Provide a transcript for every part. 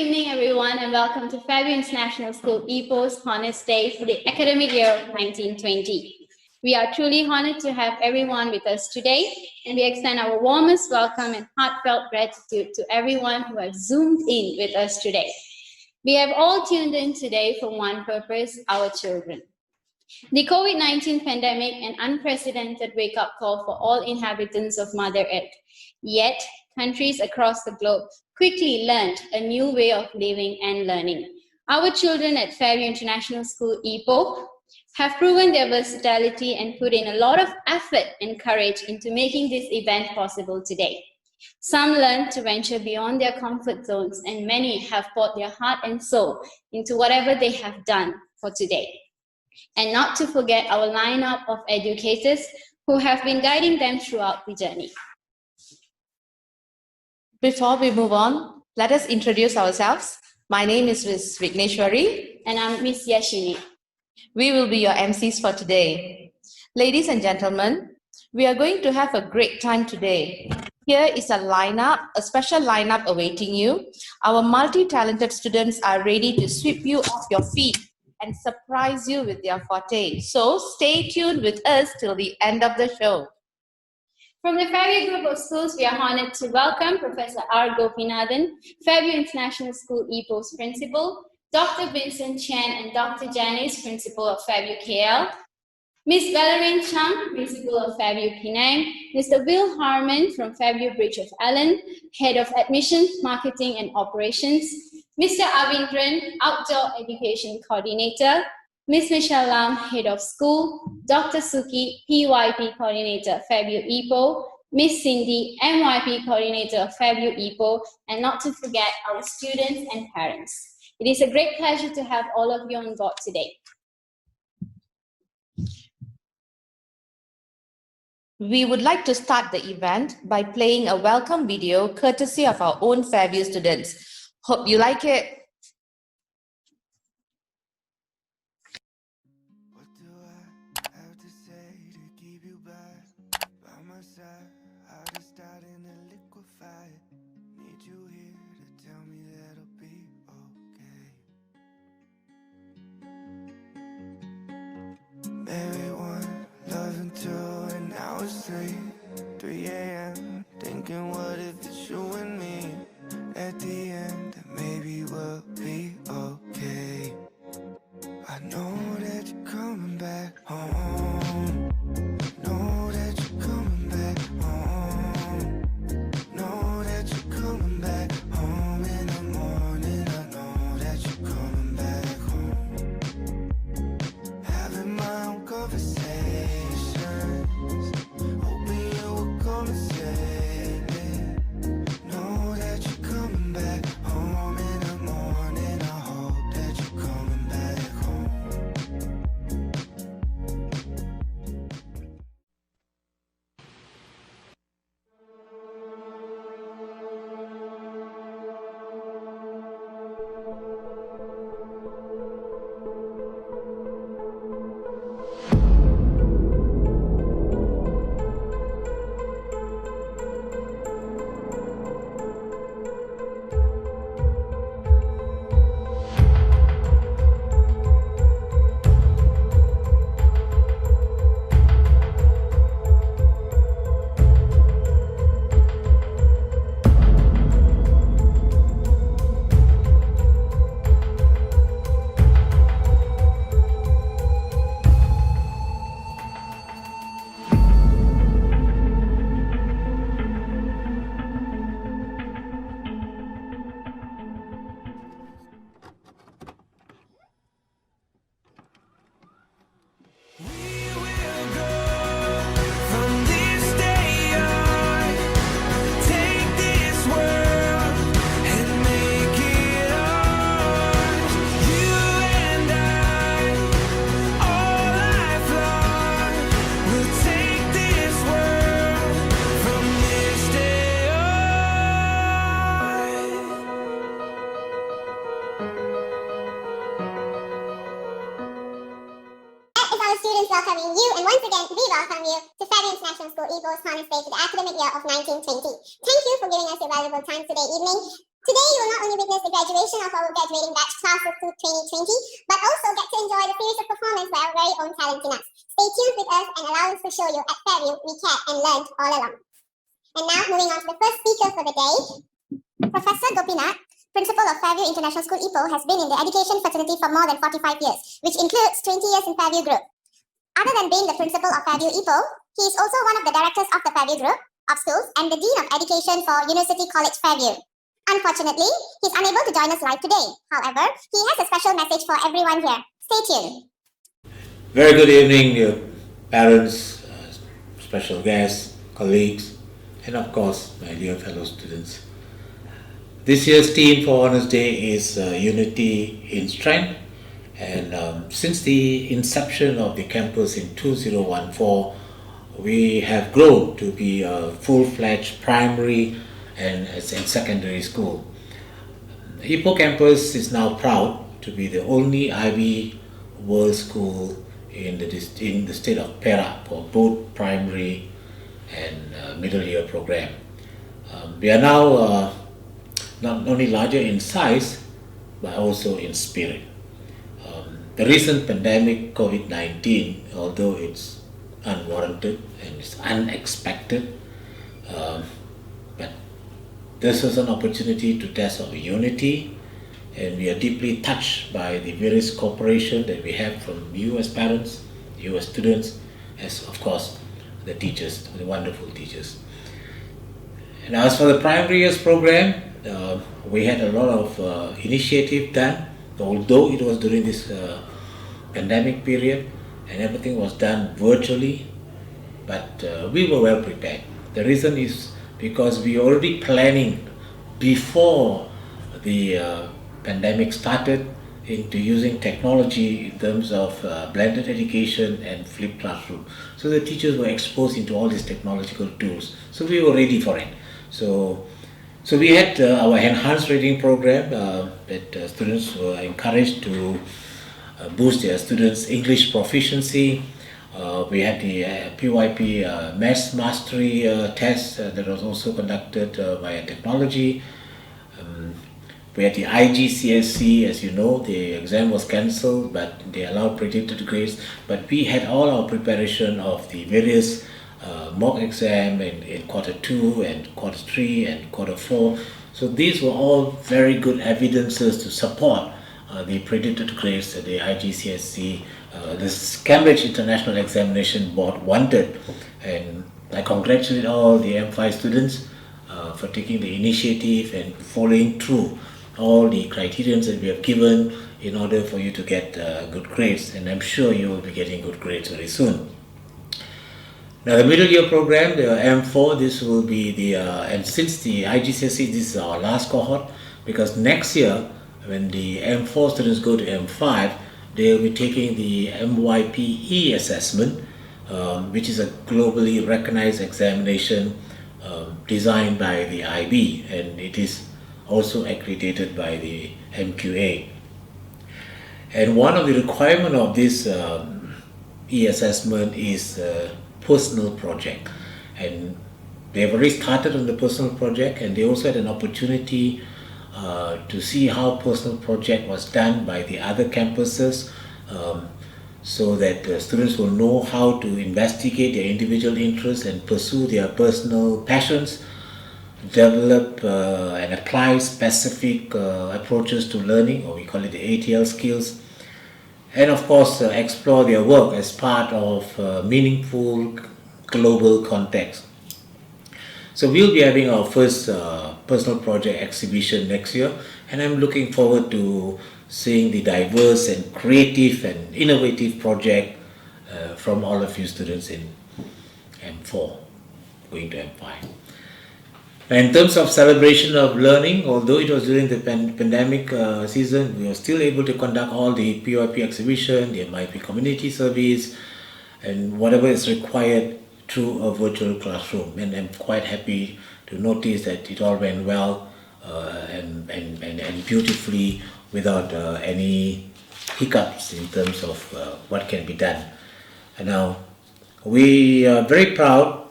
evening, everyone, and welcome to Fairview International School Ipoh's Honours Day for the academic year of 1920. We are truly honoured to have everyone with us today, and we extend our warmest welcome and heartfelt gratitude to everyone who has zoomed in with us today. We have all tuned in today for one purpose: our children. The COVID-19 pandemic, an unprecedented wake-up call for all inhabitants of Mother Earth. Yet, countries across the globe quickly learned a new way of living and learning. Our children at Fairview International School Ipoh have proven their versatility and put in a lot of effort and courage into making this event possible today. Some learned to venture beyond their comfort zones, and many have poured their heart and soul into whatever they have done for today. And not to forget our lineup of educators who have been guiding them throughout the journey. Before we move on, let us introduce ourselves. My name is Ms. Vigneshwari. And I'm Ms. Yashini. We will be your MCs for today. Ladies and gentlemen, we are going to have a great time today. Here is a special lineup awaiting you. Our multi-talented students are ready to sweep you off your feet and surprise you with their forte. So stay tuned with us till the end of the show. From the Fairview Group of Schools, we are honored to welcome Professor R. Gopinathan, Fairview International School Ipoh's Principal, Dr. Vincent Chen and Dr. Janice, Principal of Fairview KL, Ms. Valerie Chung, Principal of Fairview Penang, Mr. Will Harmon from Fairview Bridge of Allen, Head of Admissions, Marketing and Operations, Mr. Avindran, Outdoor Education Coordinator, Ms. Michelle Lam, Head of School, Dr. Suki, PYP Coordinator, Fairview Ipoh, Ms. Cindy, MYP Coordinator, Fairview Ipoh, and not to forget our students and parents. It is a great pleasure to have all of you on board today. We would like to start the event by playing a welcome video courtesy of our own Fairview students. Hope you like it. What do I have to say to keep you by my side? How to start in a liquefy. Need you here to tell me that it'll be okay. Maybe one, loving two, and now it's 3 a.m. Thinking, what if it's you and me? At the end, maybe we'll be okay. I know that you're coming back home. Know that you're coming back home. Know that you're coming back home in the morning. I know that you're coming back home. Having my own conversations, hoping you will come and save me. Know that you're coming back home in the morning. I hope that you're coming back home. Welcoming you, and once again, we welcome you to Fairview International School Ipoh's Honours Day for the academic year of 1920. Thank you for giving us your valuable time today evening. Today, you will not only witness the graduation of our graduating batch class of 2020, but also get to enjoy the series of performance by our very own talent in us. Stay tuned with us and allow us to show you at Fairview we care and learned all along. And now, moving on to the first speaker for the day, Professor Gopinath, Principal of Fairview International School Ipoh, has been in the education fraternity for more than 45 years, which includes 20 years in Fairview Group. Other than being the principal of Fairview Ipoh, he is also one of the directors of the Fairview Group of Schools and the Dean of Education for University College Fairview. Unfortunately, he is unable to join us live today. However, he has a special message for everyone here. Stay tuned. Very good evening, dear parents, special guests, colleagues, and of course, my dear fellow students. This year's theme for Honours Day is Unity in Strength, and since the inception of the campus in 2014, we have grown to be a full-fledged primary and secondary school. The Ipoh campus is now proud to be the only IB World School in the state of Perak for both primary and middle year program. We are now not only larger in size, but also in spirit. The recent pandemic, COVID-19, although it's unwarranted and it's unexpected, but this was an opportunity to test our unity, and we are deeply touched by the various cooperation that we have from you as parents, you as students, as of course the teachers, the wonderful teachers. And as for the primary years program, we had a lot of initiative done, although it was during this pandemic period and everything was done virtually, but we were well prepared. The reason is because we were already planning before the pandemic started into using technology in terms of blended education and flipped classroom. So the teachers were exposed into all these technological tools. So we were ready for it. So we had our enhanced reading program that students were encouraged to boost their students' English proficiency. We had the PYP Maths Mastery test that was also conducted via technology. We had the IGCSE, as you know, the exam was cancelled, but they allowed predicted grades. But we had all our preparation of the various mock exam in quarter 2 and quarter 3 and quarter 4. So these were all very good evidences to support the predicted grades that the IGCSE, this Cambridge International Examination Board wanted. And I congratulate all the M5 students for taking the initiative and following through all the criterions that we have given in order for you to get good grades, and I'm sure you will be getting good grades very soon. Now the middle year program, the M4, this will be the, and since the IGCSE, this is our last cohort, because next year when the M4 students go to M5, they will be taking the MYPE assessment, which is a globally recognized examination designed by the IB, and it is also accredited by the MQA. And one of the requirements of this e-assessment is personal project, and they have already started on the personal project, and they also had an opportunity to see how personal project was done by the other campuses, so that students will know how to investigate their individual interests and pursue their personal passions, develop and apply specific approaches to learning, or we call it the ATL skills, and of course explore their work as part of meaningful global context. So we'll be having our first personal project exhibition next year, and I'm looking forward to seeing the diverse and creative and innovative project from all of you students in M4 going to M5. In terms of celebration of learning, although it was during the pandemic season, we were still able to conduct all the PYP exhibition, the MIP community service, and whatever is required through a virtual classroom. And I'm quite happy to notice that it all went well and beautifully without any hiccups in terms of what can be done. And now we are very proud.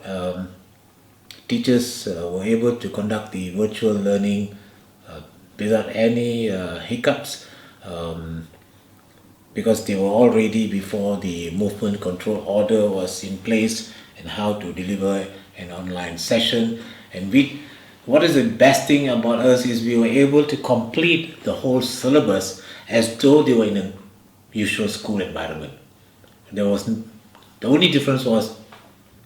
Teachers were able to conduct the virtual learning without any hiccups, because they were all ready before the movement control order was in place and how to deliver an online session. And what is the best thing about us is we were able to complete the whole syllabus as though they were in a usual school environment. The only difference was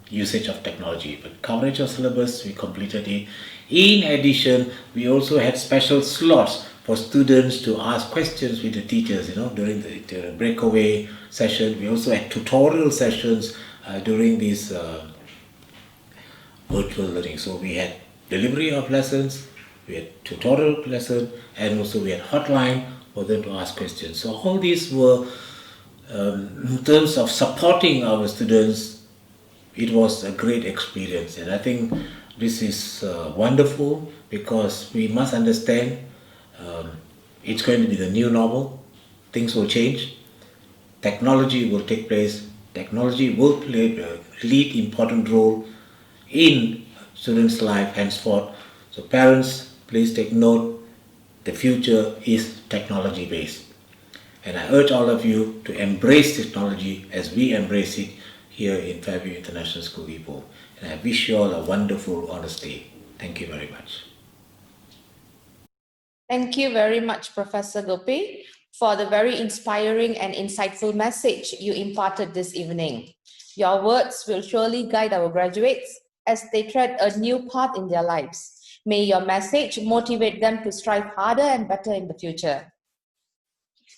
usage of technology, but coverage of syllabus, we completed it. In addition, we also had special slots for students to ask questions with the teachers, during the breakaway session. We also had tutorial sessions during this virtual learning. So we had delivery of lessons, we had tutorial lesson, and also we had hotline for them to ask questions. So all these were, in terms of supporting our students, it was a great experience. And I think this is wonderful, because we must understand it's going to be the new normal. Things will change. Technology will take place. Technology will play a lead important role in students' life henceforth. So parents, please take note, the future is technology based. And I urge all of you to embrace technology as we embrace it here in Fairview International School, Ipoh. And I wish you all a wonderful Honours Day. Thank you very much. Thank you very much, Professor Gopi, for the very inspiring and insightful message you imparted this evening. Your words will surely guide our graduates as they tread a new path in their lives. May your message motivate them to strive harder and better in the future.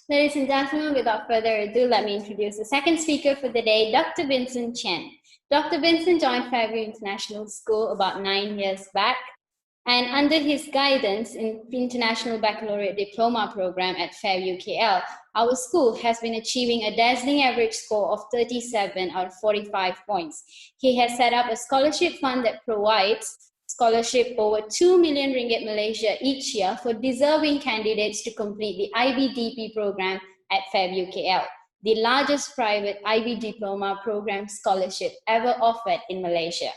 Ladies and gentlemen, without further ado, let me introduce the second speaker for the day, Dr. Vincent Chen. Dr. Vincent joined Fairview International School about 9 years back, and under his guidance in the International Baccalaureate Diploma Program at Fairview KL, our school has been achieving a dazzling average score of 37 out of 45 points. He has set up a scholarship fund that provides scholarship over 2 million ringgit Malaysia each year for deserving candidates to complete the IB-DP program at Fairview KL, the largest private IB diploma program scholarship ever offered in Malaysia.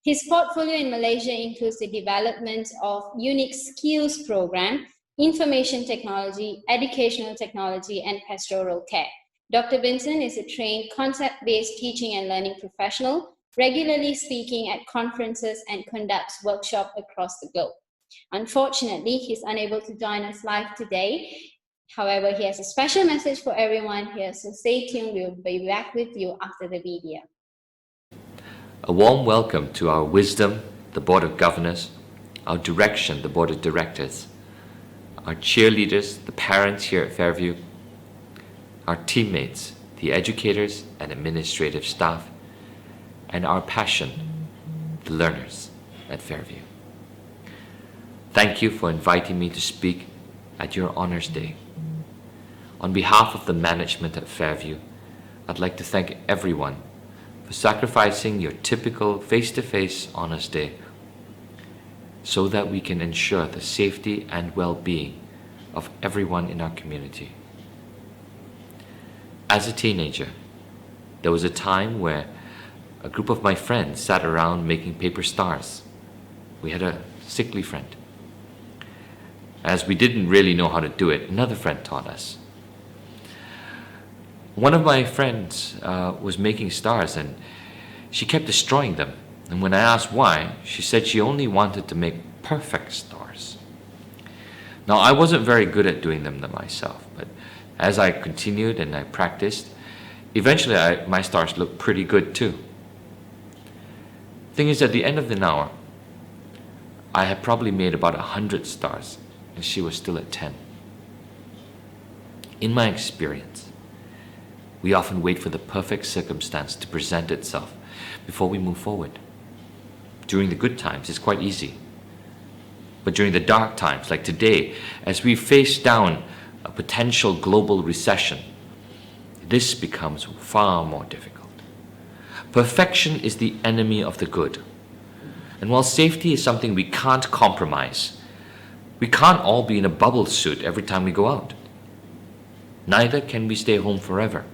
His portfolio in Malaysia includes the development of unique skills program, information technology, educational technology, and pastoral care. Dr. Vincent is a trained concept-based teaching and learning professional, regularly speaking at conferences and conducts workshops across the globe. Unfortunately, he's unable to join us live today. However, he has a special message for everyone here, so stay tuned. We'll be back with you after the video. A warm welcome to our wisdom, the Board of Governors, our direction, the Board of Directors, our cheerleaders, the parents here at Fairview, our teammates, the educators and administrative staff, and our passion, the learners at Fairview. Thank you for inviting me to speak at your Honours Day. On behalf of the management at Fairview, I'd like to thank everyone for sacrificing your typical face-to-face Honours Day so that we can ensure the safety and well-being of everyone in our community. As a teenager, there was a time where a group of my friends sat around making paper stars. We had a sickly friend. As we didn't really know how to do it, another friend taught us. One of my friends was making stars and she kept destroying them. And when I asked why, she said she only wanted to make perfect stars. Now, I wasn't very good at doing them myself, but as I continued and I practiced, eventually my stars looked pretty good too. Thing is, at the end of the hour, I had probably made about 100 stars and she was still at 10. In my experience, we often wait for the perfect circumstance to present itself before we move forward. During the good times, it's quite easy. But during the dark times, like today, as we face down a potential global recession, this becomes far more difficult. Perfection is the enemy of the good. And while safety is something we can't compromise, we can't all be in a bubble suit every time we go out. Neither can we stay home forever.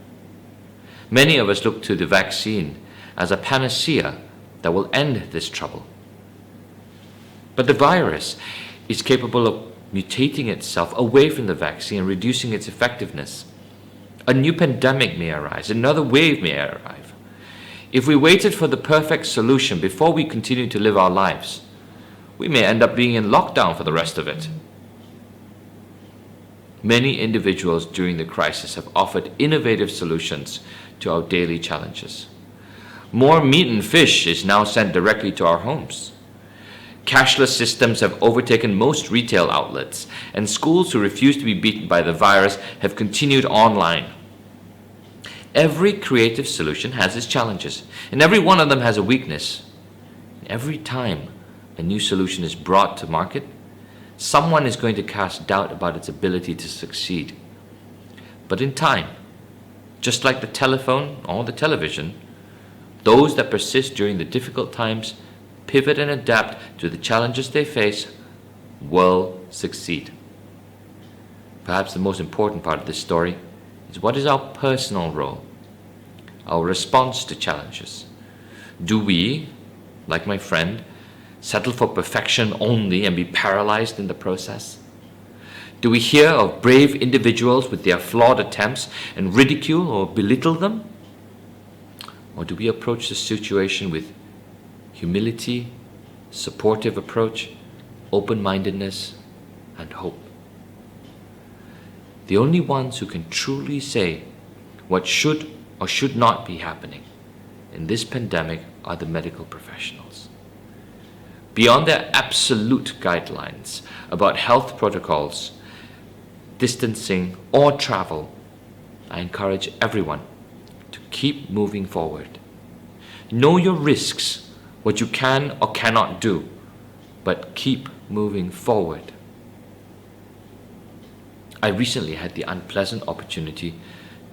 Many of us look to the vaccine as a panacea that will end this trouble. But the virus is capable of mutating itself away from the vaccine and reducing its effectiveness. A new pandemic may arise, another wave may arrive. If we waited for the perfect solution before we continue to live our lives, we may end up being in lockdown for the rest of it. Many individuals during the crisis have offered innovative solutions to our daily challenges. More meat and fish is now sent directly to our homes. Cashless systems have overtaken most retail outlets, and schools who refuse to be beaten by the virus have continued online. Every creative solution has its challenges, and every one of them has a weakness. Every time a new solution is brought to market, someone is going to cast doubt about its ability to succeed. But in time, just like the telephone or the television, those that persist during the difficult times, pivot and adapt to the challenges they face, will succeed. Perhaps the most important part of this story is what is our personal role, our response to challenges. Do we, like my friend, settle for perfection only and be paralyzed in the process? Do we hear of brave individuals with their flawed attempts and ridicule or belittle them? Or do we approach the situation with humility, supportive approach, open-mindedness, and hope? The only ones who can truly say what should or should not be happening in this pandemic are the medical professionals. Beyond their absolute guidelines about health protocols, distancing, or travel, I encourage everyone to keep moving forward. Know your risks, what you can or cannot do, but keep moving forward. I recently had the unpleasant opportunity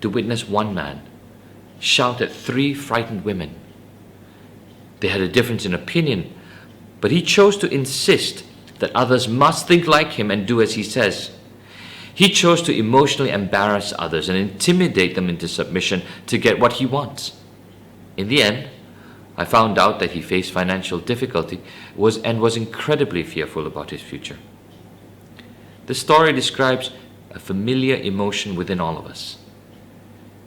to witness one man shout at 3 frightened women. They had a difference in opinion, but he chose to insist that others must think like him and do as he says. He chose to emotionally embarrass others and intimidate them into submission to get what he wants. In the end, I found out that he faced financial difficulty and was incredibly fearful about his future. The story describes a familiar emotion within all of us.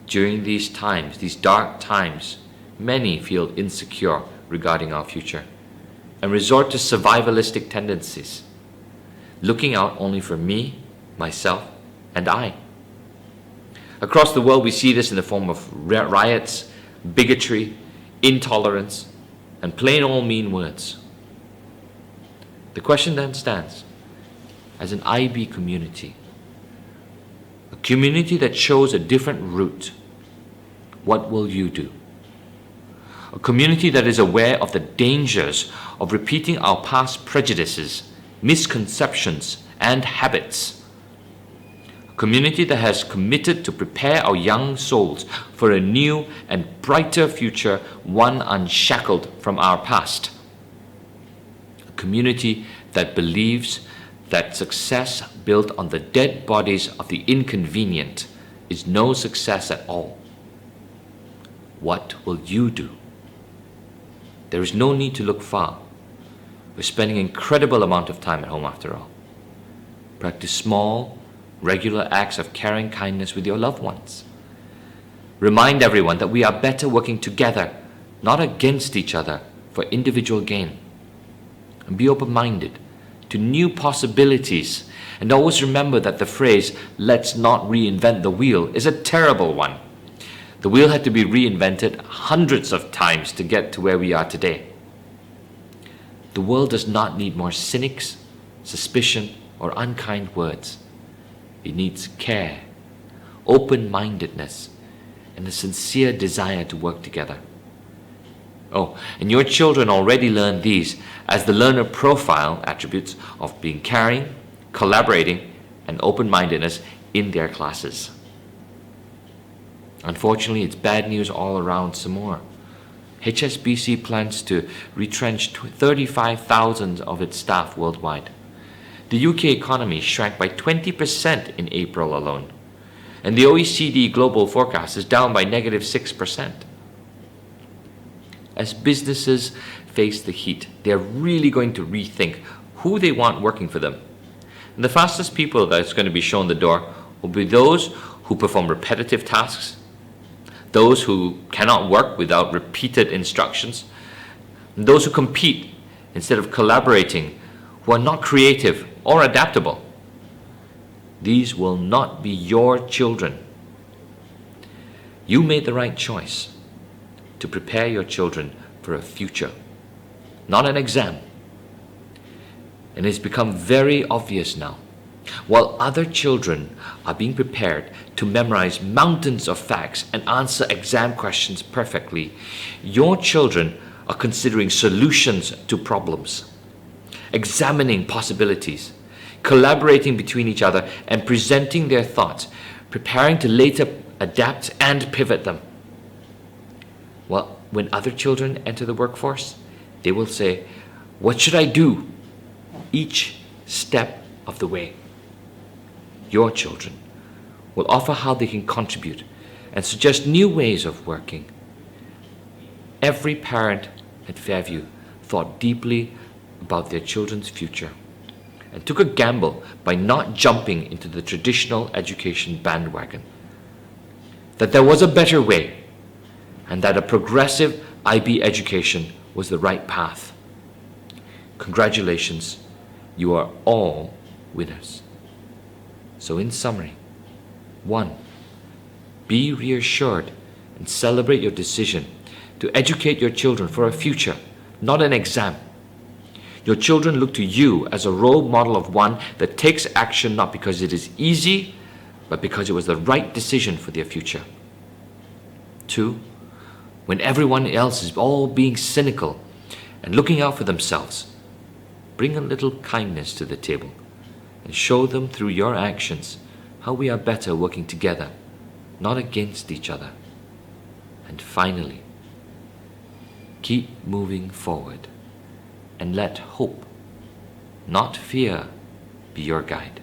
During these times, these dark times, many feel insecure regarding our future and resort to survivalistic tendencies, looking out only for me, myself, and I. Across the world, we see this in the form of riots, bigotry, intolerance, and plain old mean words. The question then stands, as an IB community, a community that chose a different route, what will you do? A community that is aware of the dangers of repeating our past prejudices, misconceptions, and habits. A community that has committed to prepare our young souls for a new and brighter future, one unshackled from our past. A community that believes that success built on the dead bodies of the inconvenient is no success at all. What will you do? There is no need to look far. We're spending an incredible amount of time at home after all. Practice small, regular acts of caring kindness with your loved ones. Remind everyone that we are better working together, not against each other, for individual gain. And be open-minded to new possibilities. And always remember that the phrase, "let's not reinvent the wheel," is a terrible one. The wheel had to be reinvented hundreds of times to get to where we are today. The world does not need more cynics, suspicion, or unkind words. It needs care, open-mindedness, and a sincere desire to work together. Oh, and your children already learn these as the learner profile attributes of being caring, collaborating, and open-mindedness in their classes. Unfortunately, it's bad news all around some more. HSBC plans to retrench 35,000 of its staff worldwide. The UK economy shrank by 20% in April alone, and the OECD global forecast is down by -6%. As businesses face the heat, they're really going to rethink who they want working for them. And the fastest people that's going to be shown the door will be those who perform repetitive tasks, those who cannot work without repeated instructions, and those who compete instead of collaborating, who are not creative or adaptable. These will not be your children. You made the right choice to prepare your children for a future, not an exam. And it's become very obvious now. While other children are being prepared to memorize mountains of facts and answer exam questions perfectly, your children are considering solutions to problems, examining possibilities, collaborating between each other and presenting their thoughts, preparing to later adapt and pivot them. Well, when other children enter the workforce, they will say, "What should I do?" each step of the way. Your children will offer how they can contribute and suggest new ways of working. Every parent at Fairview thought deeply about their children's future and took a gamble by not jumping into the traditional education bandwagon. That there was a better way and that a progressive IB education was the right path. Congratulations, you are all winners. So in summary, 1. Be reassured and celebrate your decision to educate your children for a future, not an exam. Your children look to you as a role model of one that takes action not because it is easy, but because it was the right decision for their future. 2. When everyone else is all being cynical and looking out for themselves, bring a little kindness to the table and show them through your actions how we are better working together, not against each other. And finally, keep moving forward and let hope, not fear, be your guide.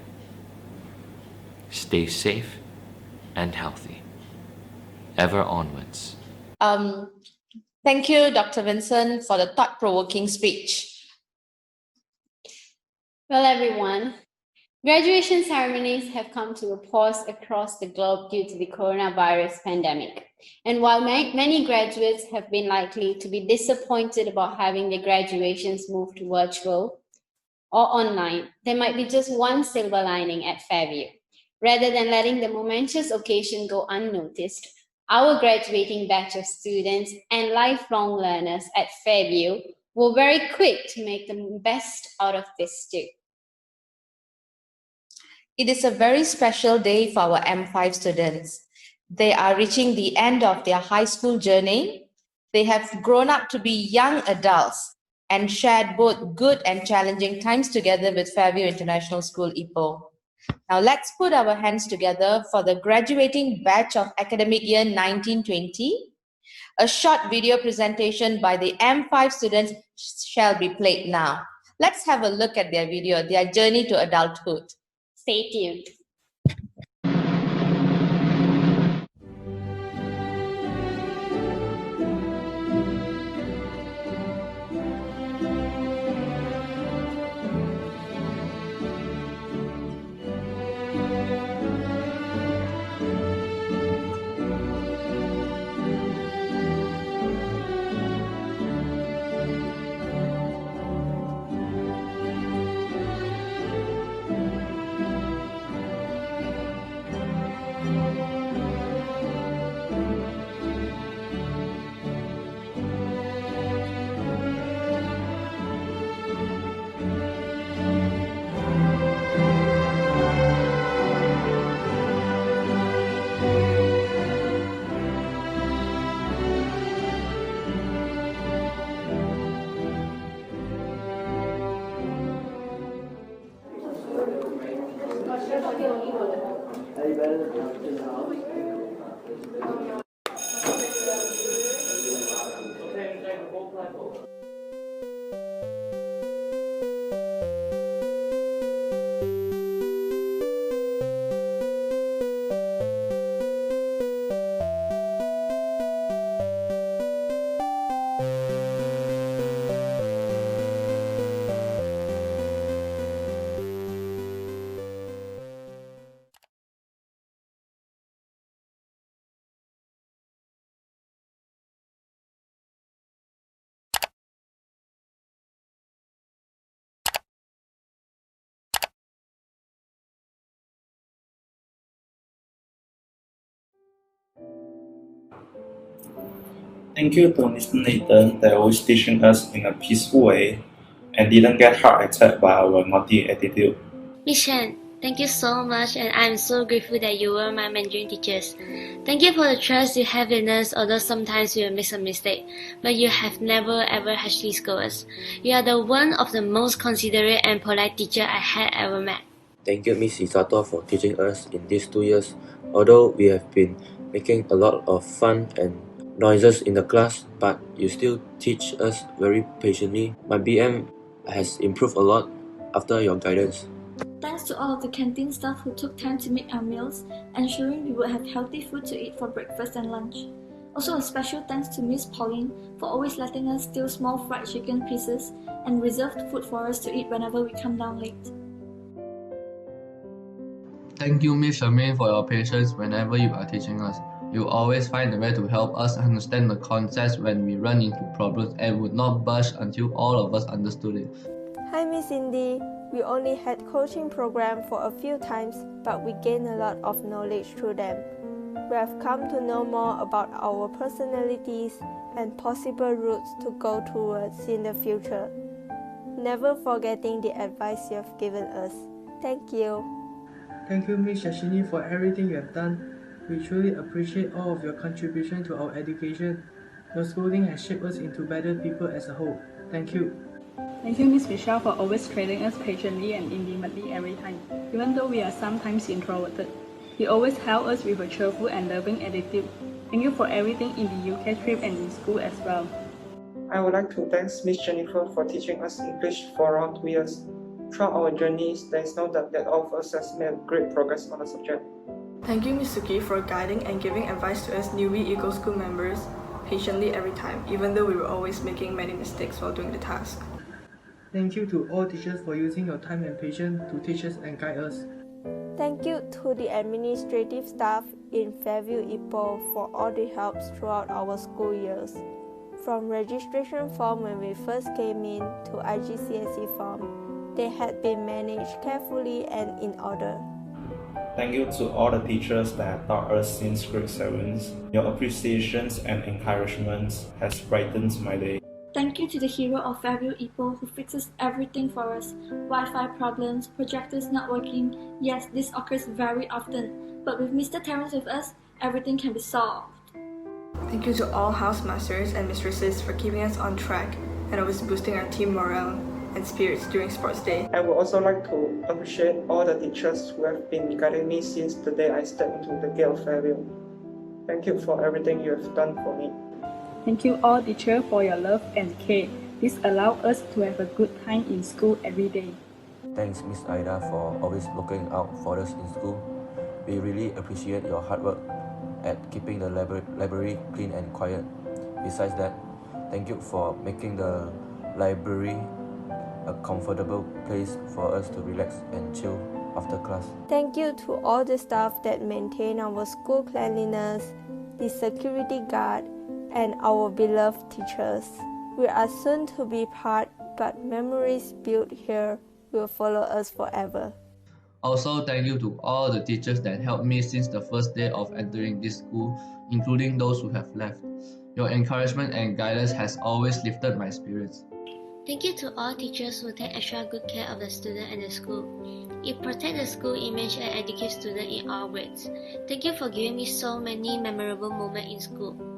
Stay safe and healthy. Ever onwards. Thank you, Dr. Vincent, for the thought-provoking speech. Well, everyone, graduation ceremonies have come to a pause across the globe due to the coronavirus pandemic. And while many graduates have been likely to be disappointed about having their graduations moved to virtual or online, there might be just one silver lining at Fairview. Rather than letting the momentous occasion go unnoticed, our graduating batch of students and lifelong learners at Fairview were very quick to make the best out of this too. It is a very special day for our M5 students. They are reaching the end of their high school journey. They have grown up to be young adults and shared both good and challenging times together with Fairview International School Ipoh. Now let's put our hands together for the graduating batch of academic year 1920. A short video presentation by the M5 students shall be played now. Let's have a look at their video, their journey to adulthood. Stay tuned. Thank you to Mr. Nathan that always teaching us in a peaceful way and didn't get heart attacked by our naughty attitude. Miss Shan, thank you so much, and I'm so grateful that you were my Mandarin teachers. Thank you for the trust you have in us, although sometimes we will make some mistake, but you have never ever harshly scolded us. You are the one of the most considerate and polite teacher I had ever met. Thank you, Miss Isato, for teaching us in these 2 years. Although we have been making a lot of fun and noises in the class, but you still teach us very patiently. My BM has improved a lot after your guidance. Thanks to all of the canteen staff who took time to make our meals, ensuring we would have healthy food to eat for breakfast and lunch. Also a special thanks to Miss Pauline for always letting us steal small fried chicken pieces and reserved food for us to eat whenever we come down late. Thank you, Miss Charmaine, for your patience whenever you are teaching us. You always find a way to help us understand the concepts when we run into problems and would not budge until all of us understood it. Hi, Miss Cindy. We only had coaching program for a few times, but we gained a lot of knowledge through them. We have come to know more about our personalities and possible routes to go towards in the future. Never forgetting the advice you have given us. Thank you. Thank you, Ms. Shashini, for everything you have done. We truly appreciate all of your contribution to our education. Your schooling has shaped us into better people as a whole. Thank you. Thank you, Ms. Michelle, for always training us patiently and intimately every time. Even though we are sometimes introverted, you always help us with a cheerful and loving attitude. Thank you for everything in the UK trip and in school as well. I would like to thank Ms. Jennifer for teaching us English for around 2 years. Throughout our journeys, there is no doubt that all of us has made great progress on the subject. Thank you, Ms. Suki, for guiding and giving advice to us newbie Eagle School members patiently every time, even though we were always making many mistakes while doing the task. Thank you to all teachers for using your time and patience to teach us and guide us. Thank you to the administrative staff in Fairview Ipoh for all the helps throughout our school years. From registration form when we first came in to IGCSE form, they had been managed carefully and in order. Thank you to all the teachers that have taught us since grade 7. Your appreciations and encouragements has brightened my day. Thank you to the hero of Fairview Ipoh who fixes everything for us. Wi-Fi problems, projectors not working. Yes, this occurs very often. But with Mr. Terrence with us, everything can be solved. Thank you to all housemasters and mistresses for keeping us on track and always boosting our team morale and spirits during sports day. I would also like to appreciate all the teachers who have been guiding me since the day I stepped into the gate of Fairview. Thank you for everything you have done for me. Thank you all teachers for your love and care. This allows us to have a good time in school every day. Thanks, Miss Ida, for always looking out for us in school. We really appreciate your hard work at keeping the library clean and quiet. Besides that, thank you for making the library a comfortable place for us to relax and chill after class. Thank you to all the staff that maintain our school cleanliness, the security guard, and our beloved teachers. We are soon to be part, but memories built here will follow us forever. Also, thank you to all the teachers that helped me since the first day of entering this school, including those who have left. Your encouragement and guidance has always lifted my spirits. Thank you to all teachers who take extra good care of the student and the school. You protect the school image and educate students in all grades. Thank you for giving me so many memorable moments in school.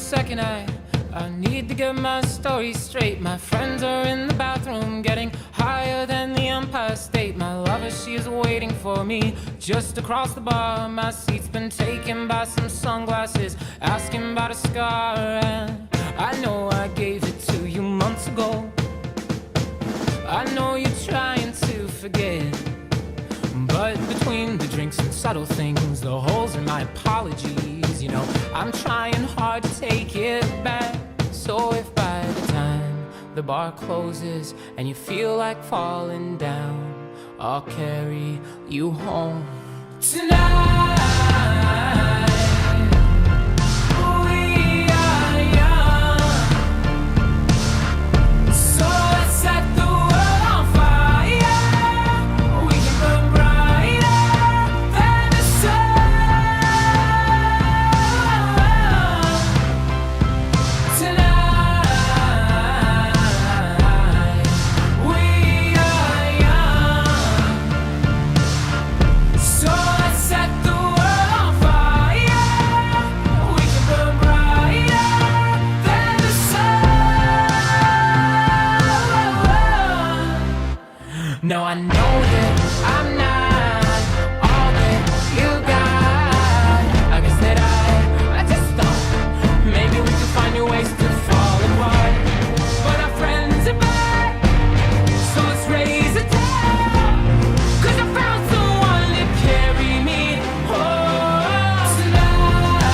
second. I need to get my story straight. My friends are in the bathroom getting higher than the Empire State. My lover, she is waiting for me just across the bar. My seat's been taken by some sunglasses asking about a scar. And I know I gave it to you months ago. I know you're trying to forget, but between the drinks and subtle things, the holes in my apologies, you know, I'm trying hard to take it back. So if by the time the bar closes and you feel like falling down, I'll carry you home tonight. We are young, so let's set the world on fire. We can burn brighter than the sun tonight. We are young, so let's set the world on fire. We can burn brighter than the sun. No, I know that I'm not all that you got. I guess that I just thought maybe we could find new ways to fall apart. But our friends are back, so let's raise a toast. 'Cause I found someone to carry me home tonight.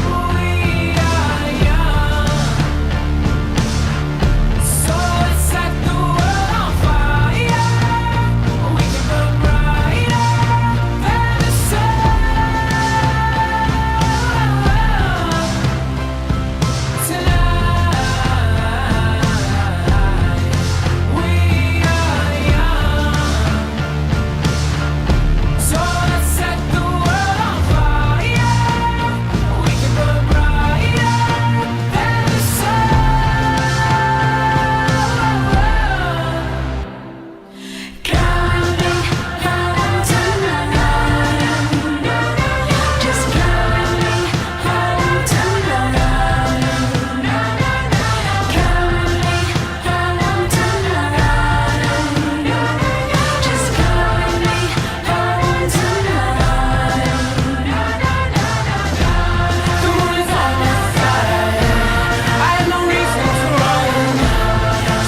We are young, so let's set the world on fire. We can burn brighter than the sun tonight. We are young, so let's set the world on fire. We can burn brighter than the sun. Coming home tonight. Just coming home tonight. Coming home tonight. Just coming home tonight. The moon is on my side. I have no reason to run.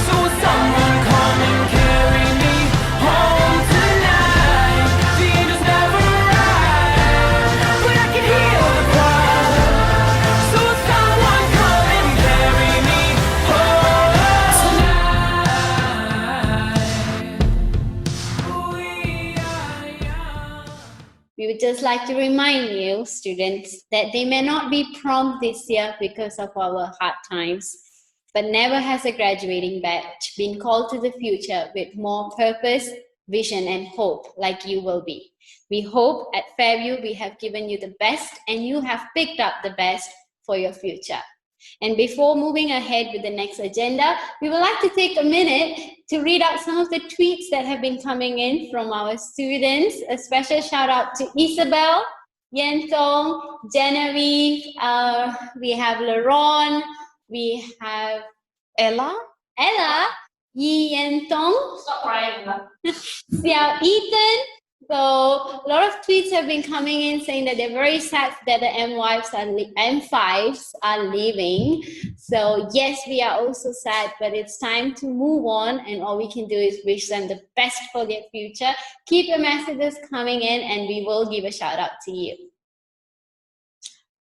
So will someone come and carry me home tonight? The angels never arrive, but I can hear the choir. So will someone come and carry me home tonight? We would just like to remind you, students, that they may not be prom this year because of our hard times, but never has a graduating batch been called to the future with more purpose, vision, and hope like you will be. We hope at Fairview we have given you the best and you have picked up the best for your future. And before moving ahead with the next agenda, we would like to take a minute to read out some of the tweets that have been coming in from our students. A special shout out to Isabel, Yen Tong, Genevieve, we have Laron, we have Ella, Yi Yen Tong, Xiao Ethan. So a lot of tweets have been coming in saying that they're very sad that the M5s are leaving. So yes, we are also sad, but it's time to move on, and all we can do is wish them the best for their future. Keep your messages coming in and we will give a shout out to you.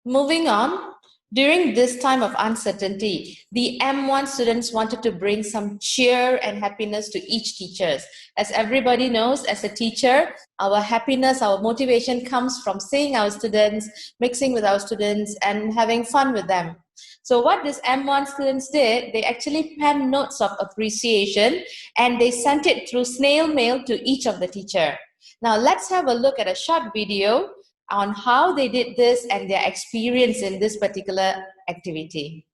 Moving on, during this time of uncertainty, the M1 students wanted to bring some cheer and happiness to each teacher. As everybody knows, as a teacher, our happiness, our motivation comes from seeing our students, mixing with our students, and having fun with them. So what these M1 students did, they actually penned notes of appreciation and they sent it through snail mail to each of the teacher. Now let's have a look at a short video on how they did this and their experience in this particular activity.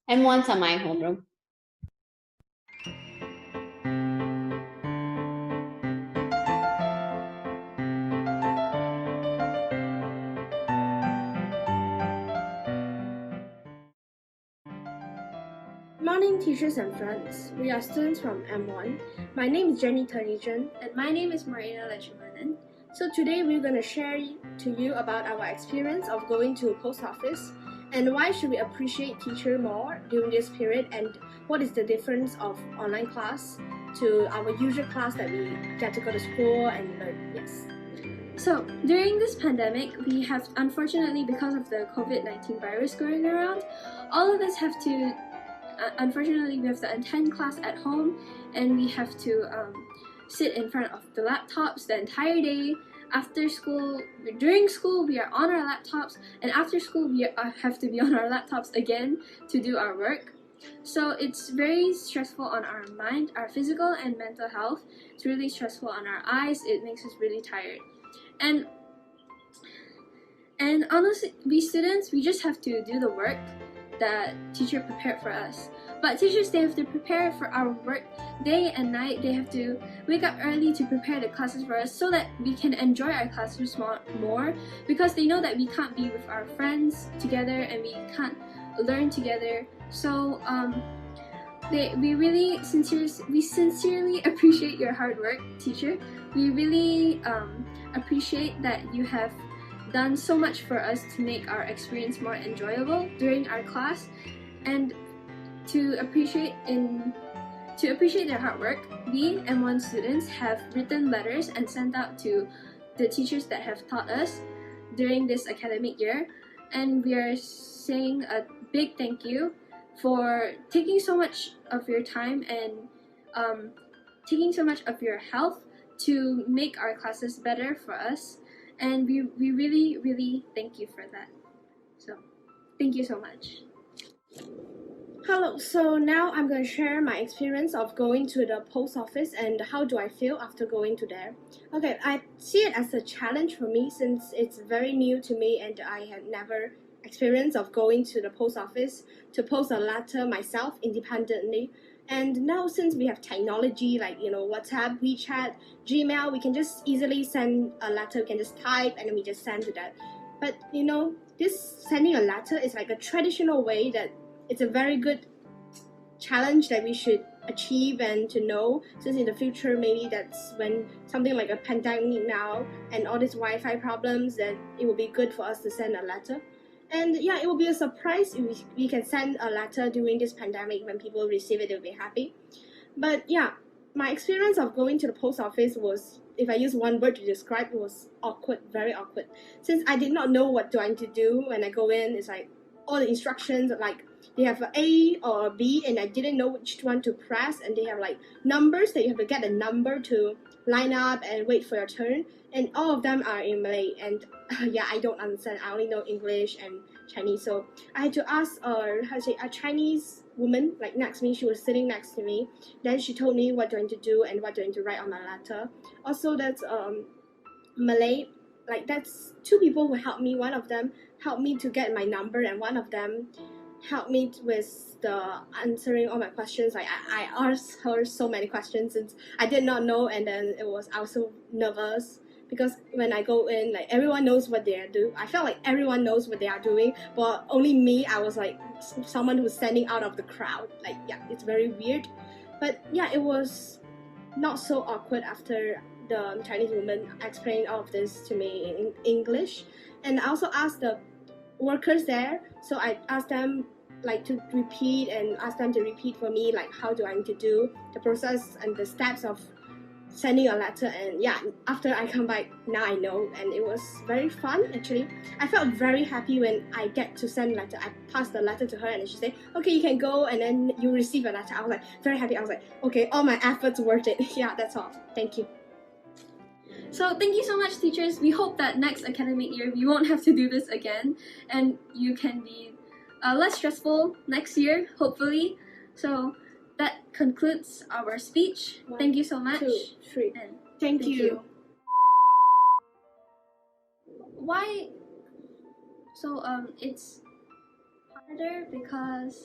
M1s are my homeroom. morning, teachers and friends. We are students from M1. My name is Jenny Tanijan. And my name is Marina Lechumanan. So today we're going to share to you about our experience of going to a post office and why should we appreciate teacher more during this period, and what is the difference of online class to our usual class that we get to go to school and learn. Yes. So, during this pandemic, we have, unfortunately, because of the COVID-19 virus going around, all of us have to, unfortunately, we have to attend class at home, and we have to sit in front of the laptops the entire day. After school, during school, we are on our laptops, and after school, we have to be on our laptops again to do our work. So it's very stressful on our mind, our physical and mental health. It's really stressful on our eyes. It makes us really tired. And honestly, we students, we just have to do the work that teacher prepared for us. But teachers, they have to prepare for our work day and night. They have to wake up early to prepare the classes for us so that we can enjoy our classes more, because they know that we can't be with our friends together and we can't learn together. So we sincerely appreciate your hard work, teacher. We really appreciate that you have done so much for us to make our experience more enjoyable during our class, and to appreciate their hard work, we M1 students have written letters and sent out to the teachers that have taught us during this academic year, and we are saying a big thank you for taking so much of your time and taking so much of your health to make our classes better for us, and we really thank you for that. So thank you so much. Hello, so now I'm going to share my experience of going to the post office and how do I feel after going to there. Okay, I see it as a challenge for me since it's very new to me and I had never experience of going to the post office to post a letter myself independently. And now since we have technology like, WhatsApp, WeChat, Gmail, we can just easily send a letter, we can just type and we just send to that. But this sending a letter is like a traditional way that it's a very good challenge that we should achieve and to know, since in the future maybe that's when something like a pandemic now and all these Wi-Fi problems, then it will be good for us to send a letter. And yeah, it will be a surprise if we can send a letter during this pandemic. When people receive it, they'll be happy. But yeah, my experience of going to the post office was, if I use one word to describe, it was awkward, very awkward. Since I did not know what do I need to do when I go in, it's like all the instructions, like they have an A or a B and I didn't know which one to press, and they have like numbers that you have to get a number to line up and wait for your turn, and all of them are in Malay, and yeah, I don't understand. I only know English and Chinese, so I had to ask a Chinese woman like next to me. She was sitting next to me. Then she told me what do I need to do and what do I need to write on my letter. Also, that's Malay. Like that's two people who helped me. One of them helped me to get my number, and one of them helped me with the answering all my questions. Like I asked her so many questions since I did not know, and then I was so nervous because when I go in, like everyone knows what they are doing. I felt like everyone knows what they are doing, but only me, I was like someone who's standing out of the crowd. Like yeah, it's very weird, but yeah, it was not so awkward after the Chinese woman explained all of this to me in English. And I also asked the workers there, so I asked them like to repeat and ask them to repeat for me like how do I need to do the process and the steps of sending a letter. And yeah, after I come back, now I know, and it was very fun actually. I felt very happy when I get to send a letter. I passed the letter to her and she said, okay, you can go, and then you receive a letter. I was like very happy. I was like, okay, all my efforts worth it. Yeah, that's all. Thank you. So thank you so much, teachers. We hope that next academic year we won't have to do this again, and you can be less stressful next year, hopefully. So that concludes our speech. Thank you so much. 1, 2, 3. And Thank you. Why? So it's harder because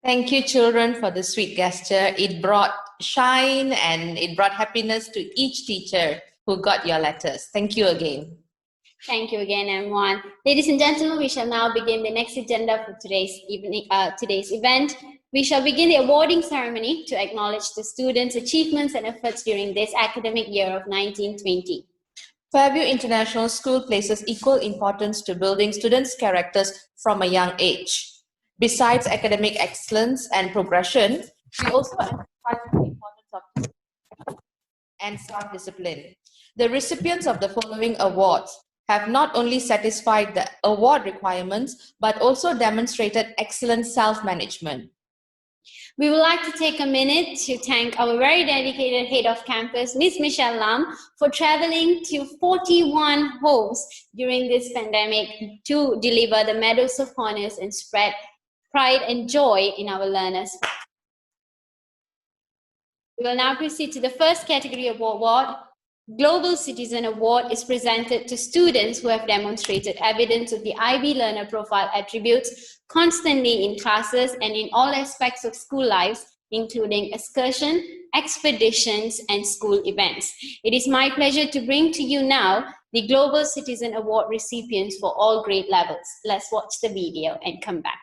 Thank you, children, for the sweet gesture. It brought shine and it brought happiness to each teacher who got your letters. Thank you again. Thank you again, everyone. Ladies and gentlemen, we shall now begin the next agenda for today's event. We shall begin the awarding ceremony to acknowledge the students' achievements and efforts during this academic year of 1920. Fairview International School places equal importance to building students' characters from a young age. Besides academic excellence and progression, we also emphasize the importance of and self-discipline. The recipients of the following awards have not only satisfied the award requirements, but also demonstrated excellent self-management. We would like to take a minute to thank our very dedicated head of campus, Ms. Michelle Lam, for traveling to 41 homes during this pandemic to deliver the medals of honors and spread pride and joy in our learners. We will now proceed to the first category award. Global Citizen Award is presented to students who have demonstrated evidence of the IB learner profile attributes constantly in classes and in all aspects of school lives, including excursion, expeditions, and school events. It is my pleasure to bring to you now the Global Citizen Award recipients for all grade levels. Let's watch the video and come back.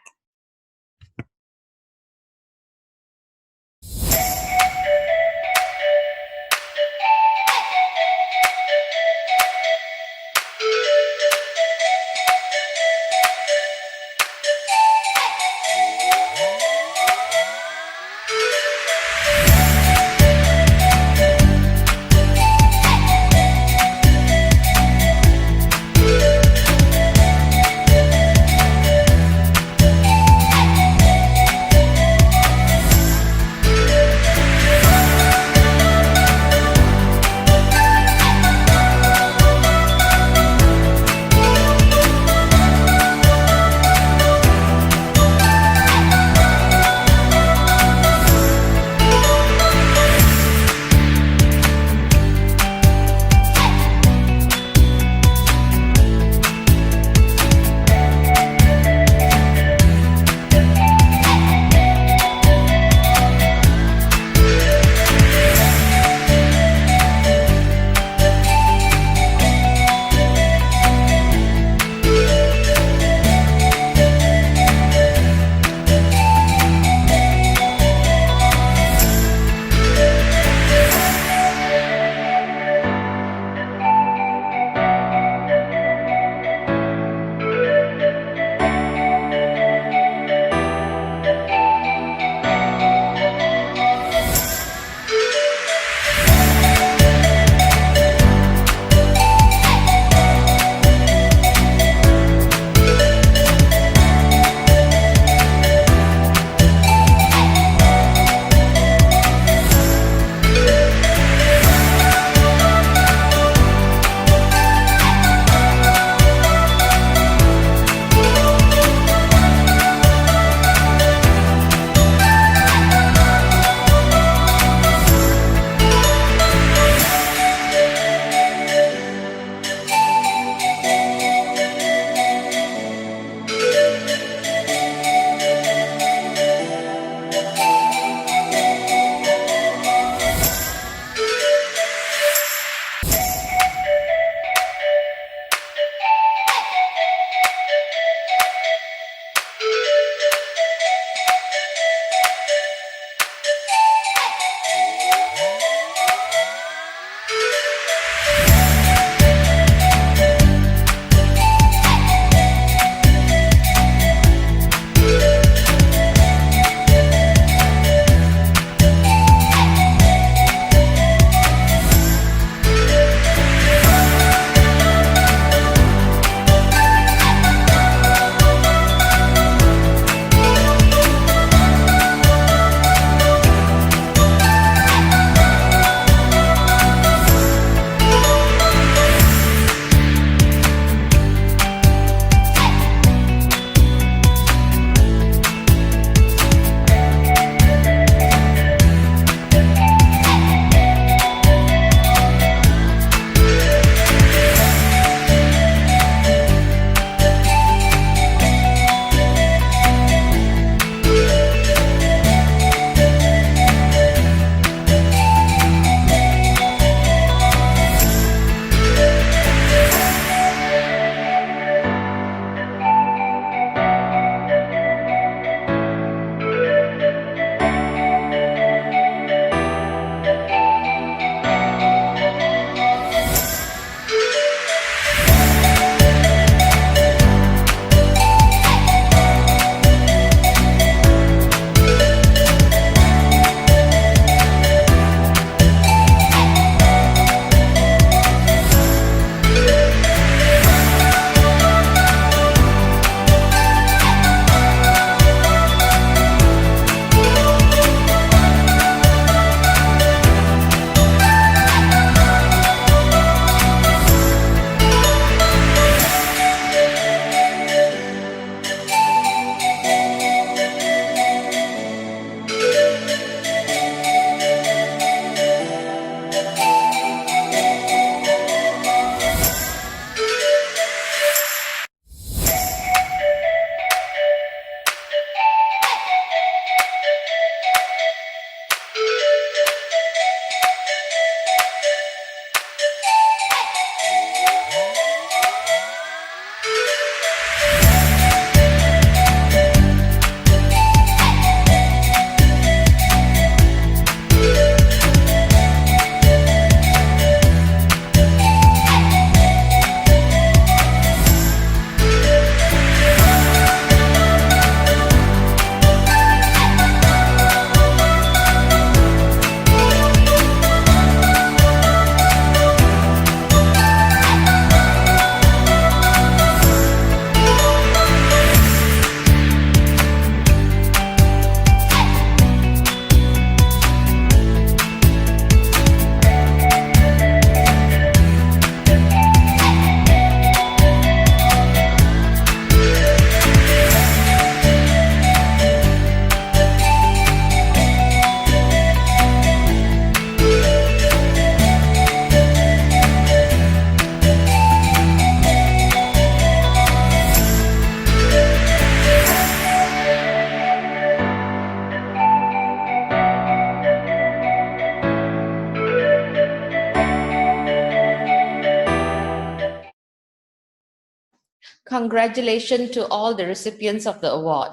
congratulations to all the recipients of the award.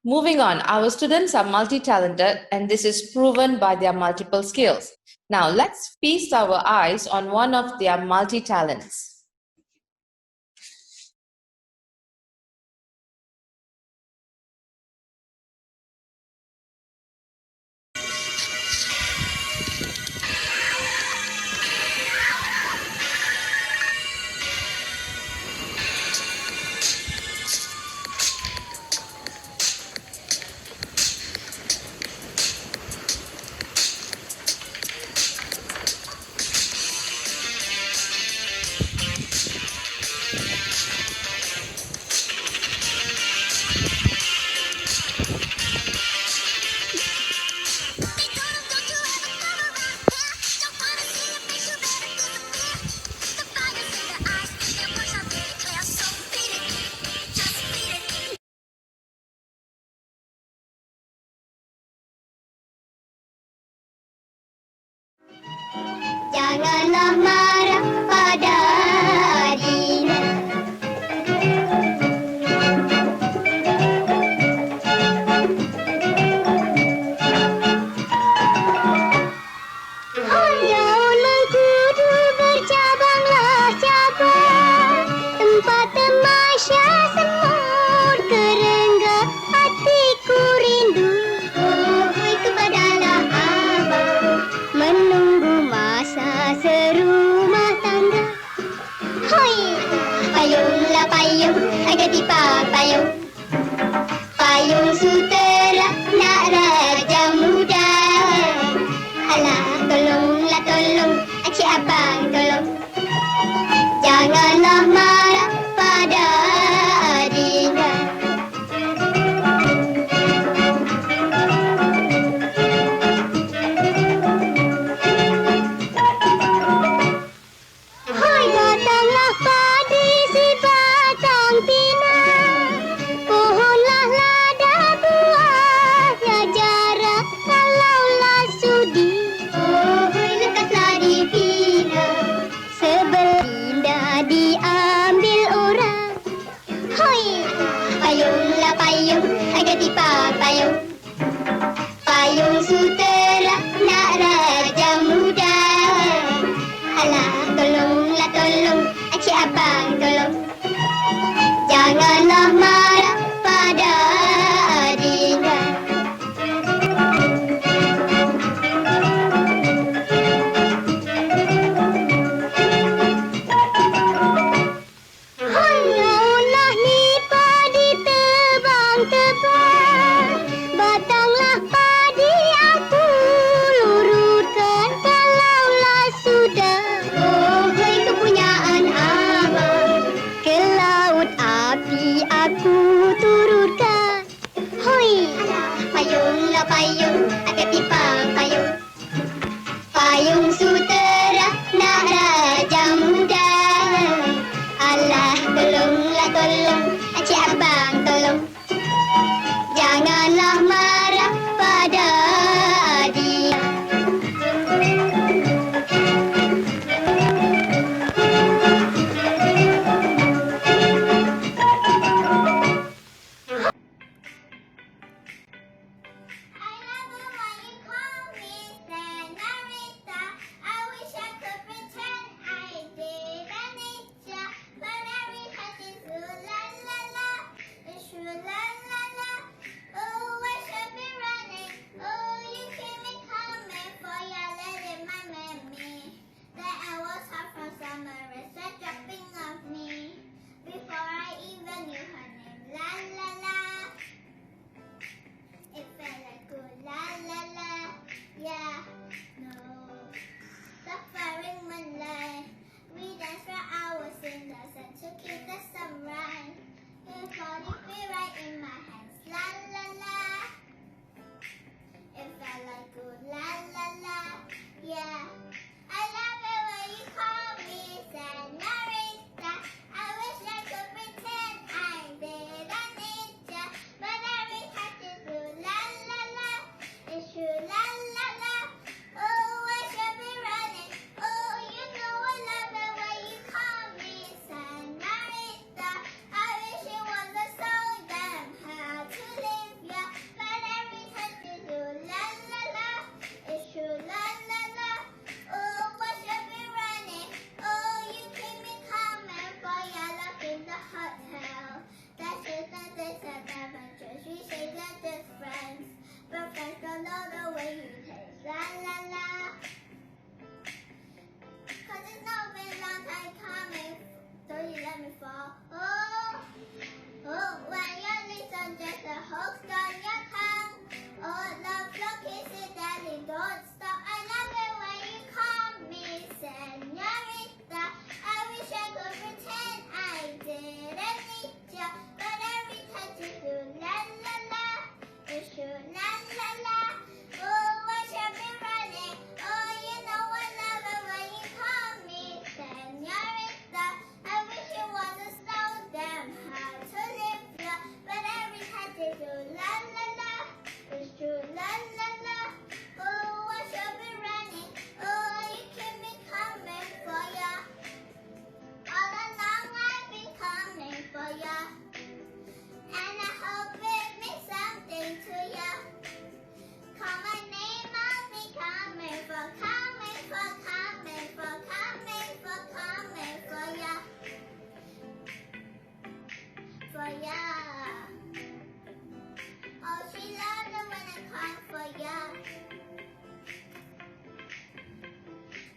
Moving on, our students are multi-talented and this is proven by their multiple skills. Now let's feast our eyes on one of their multi-talents. Janganlah marah pada Adina. Daun mengkudu bercabanglah cabang, tempat temasya semut kerengga, hatiku rindu. Oi kepadalah abang, menunggu masa serumah tangga. Hoi, payunglah payung, agak tipa payung. Payung sutera nak raja muda. Alah, tolonglah tolong, Acik Abang tolong. Janganlah marah pada Adina. Hai, datanglah padi si batang pinang, pohonlah lada buahnya jarak, kalaulah sudi. Oh, lekaslah dibina, sebelinda diambil orang. Hoi, payunglah payung, agak tipa payung. Payung sutera nak raja muda. Alah, tolonglah tolong, Acik Abang tolong. Janganlah marah pada Adina. Daunlah nipa ditebang-tebang, batanglah padi aku lurutkan, kalaulah sudah. Oh, kepunyaan abang, ke laut api aku turutkan. Hoi, payunglah payung, agak tipa payung. Payung sutera nak raja muda. Alah, tolonglah tolong, Acik Abang tolong. Janganlah marah pada Adina. ya. Oh, she loves it when I cry for ya.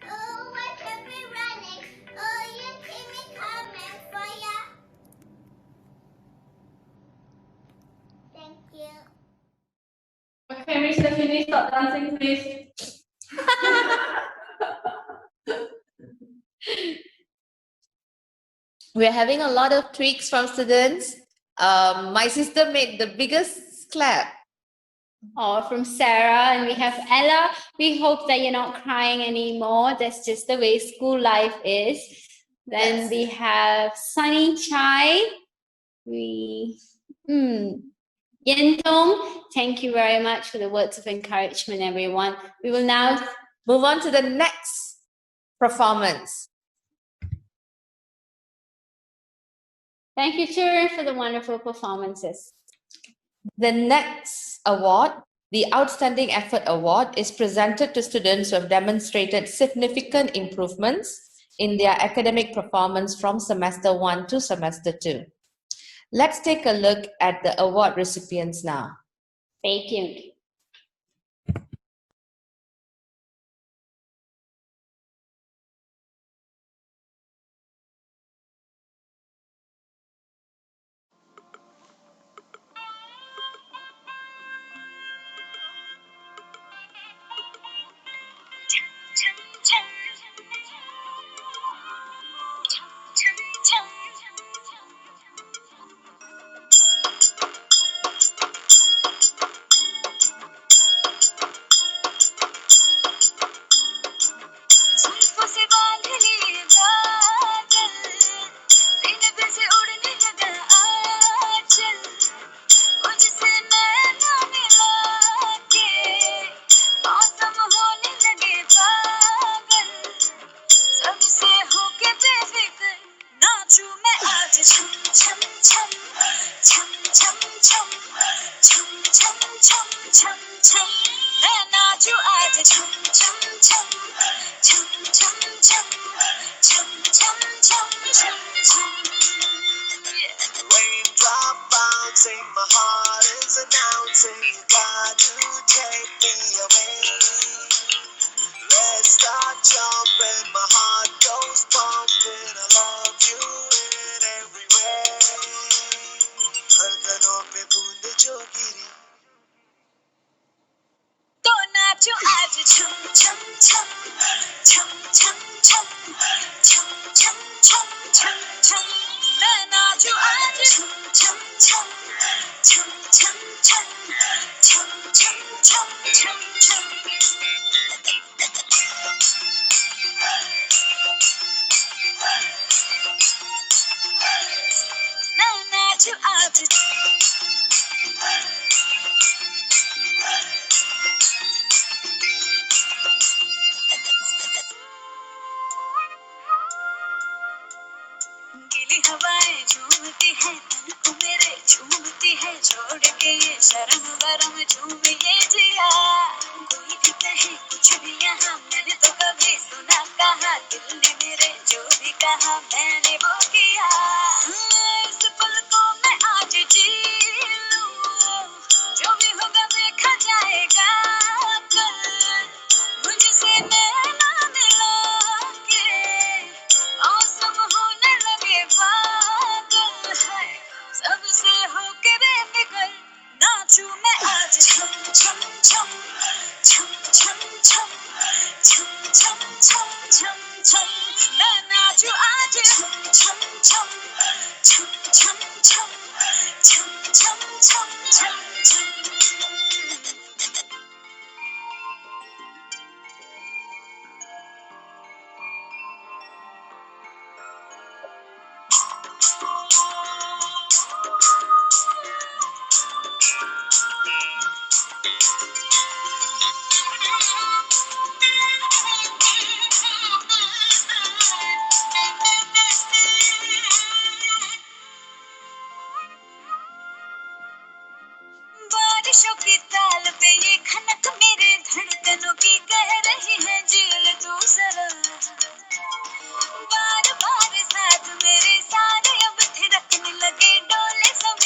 Oh, I kept me running. Oh, you keep me coming for ya. Thank you. Okay, Mr. Fini, stop dancing, please. We're having a lot of tweaks from students. My sister made the biggest clap. Or from Sarah, and we have Ella. We hope that you're not crying anymore. That's just the way school life is. Then Yes. we have Sunny Chai. Yen Tong, thank you very much for the words of encouragement, everyone. We will now move on to the next performance. Thank you, children, for the wonderful performances. The next award, the Outstanding Effort Award, is presented to students who have demonstrated significant improvements in their academic performance from semester 1 to semester 2. Let's take a look at the award recipients now. Stay tuned. Raindrop bouncing, my heart is announcing, God, you take me away. Let's start jumping, my heart goes pumping, I love you in every way. धड़कनों पे बूंद जो गिरी, तो नाचो आज छम छम छम छम छम छम छम छम छम छम छम मैं नाचो आज छम छम छम छम छम छम छम छम छम छम छम मैं नाचो आज गीली हवाएं झूमती है तन को मेरे झूमती है छोड़ के ये शर्म बरम झूमे ये जिया कोई भी कहे कुछ भी यहाँ मैंने तो कभी सुना कहा दिल ने मेरे जो भी कहा मैंने वो किया इस पल को मैं आज जी लूं जो भी होगा देखा जाएगा कल मुझसे नैना मिला के मौसम होने लगे पागल है सबसे होके बेफिक्र नाचूं मैं आज छम छम छम छम छम छम छम छम छम छम छम मैं नाचूं आज छम छम छम छम छम छम छम छम छम छम छम बारिशों की ताल पे ये खनक मेरे धड़कनों की कह रही है झील तू जरा बार बार साथ मेरे सारे अब थिरकने लगे डोले सब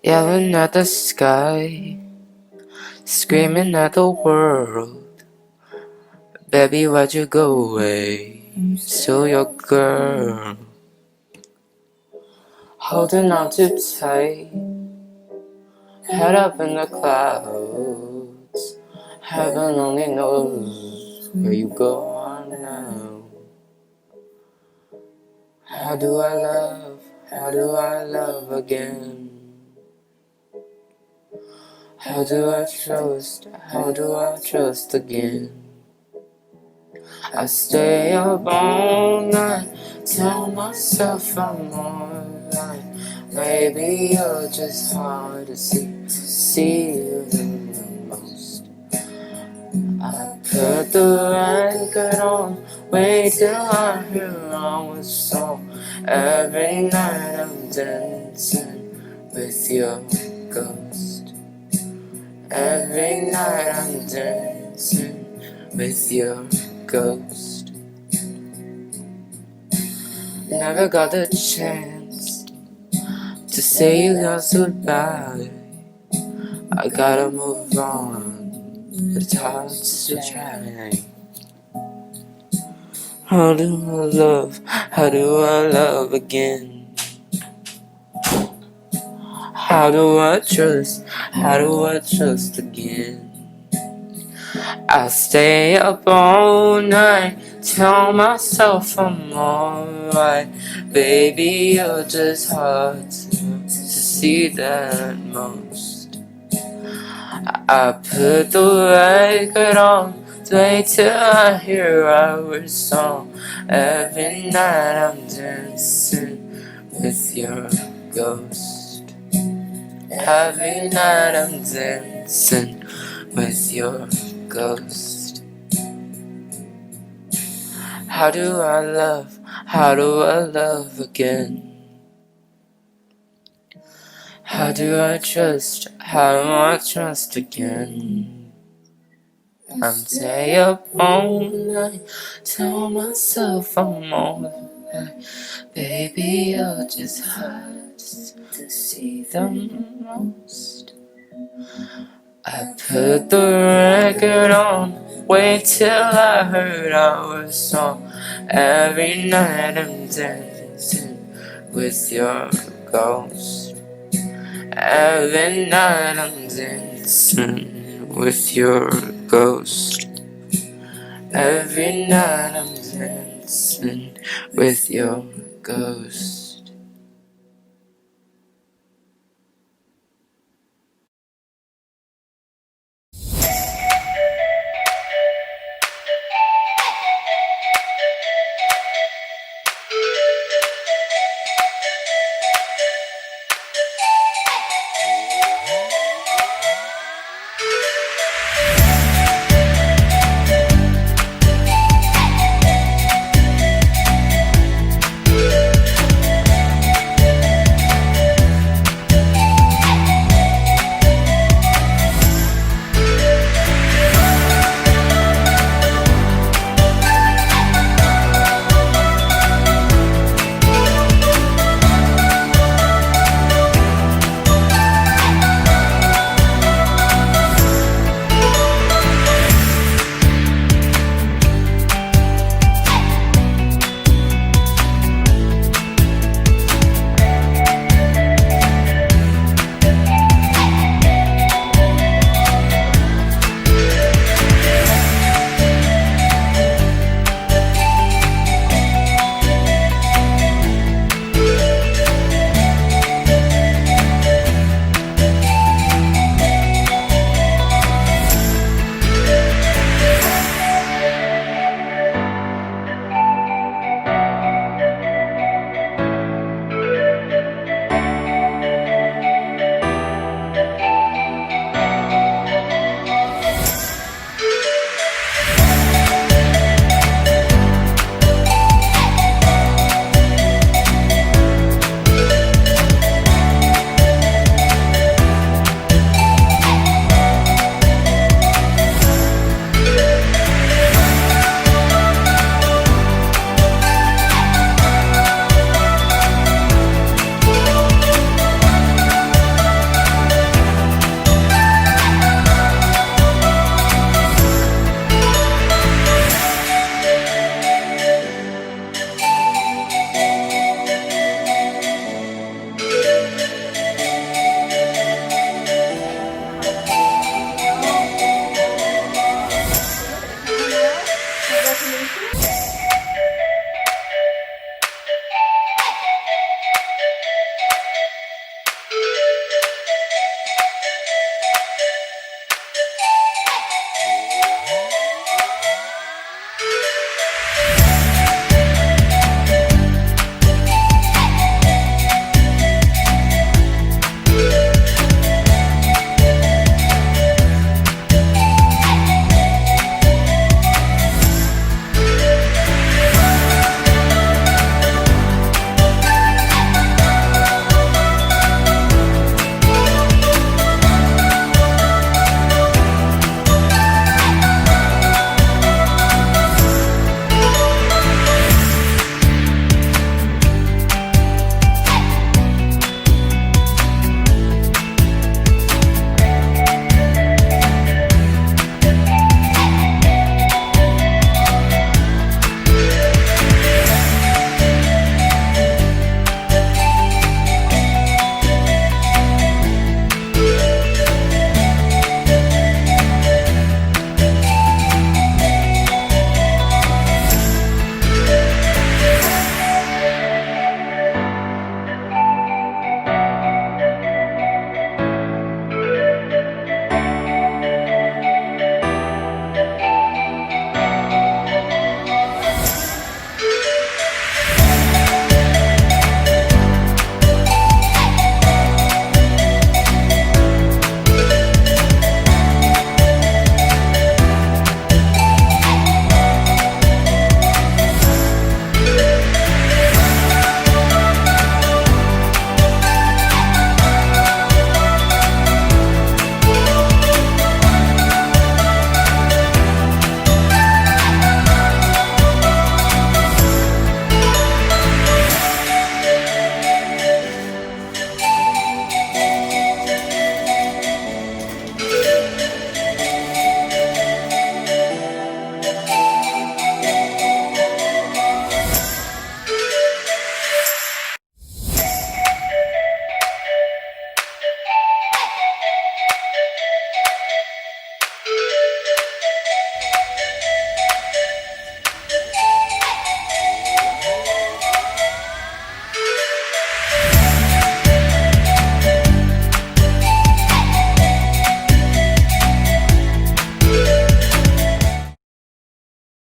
yelling at the sky, screaming at the world. Baby, why'd you go away? Still your girl. Holding on too tight, head up in the clouds. Heaven only knows where you go on now. How do I love again? How do I trust again? I stay up all night, tell myself I'm alright. Maybe you're just hard to see you the most. I put the record on, wait till I hear our song. Every night I'm dancing with your ghost. Every night I'm dancing with your ghost. Never got the chance to say you lost goodbye. I gotta move on, but it's hard to try. How do I love again? How do I trust again? I stay up all night, tell myself I'm alright. Baby, you're just hard to see that most. I put the record on, wait till I hear our song. Every night I'm dancing with your ghost. Every night I'm dancing with your ghost. How do I love again? How do I trust again? I'm stay up all night, tell myself I'm alright. Baby, you're just hard to see the most. I put the record on, wait till I heard our song. Every night I'm dancing with your ghost. Every night I'm dancing with your ghost. Every night I'm dancing with your ghost.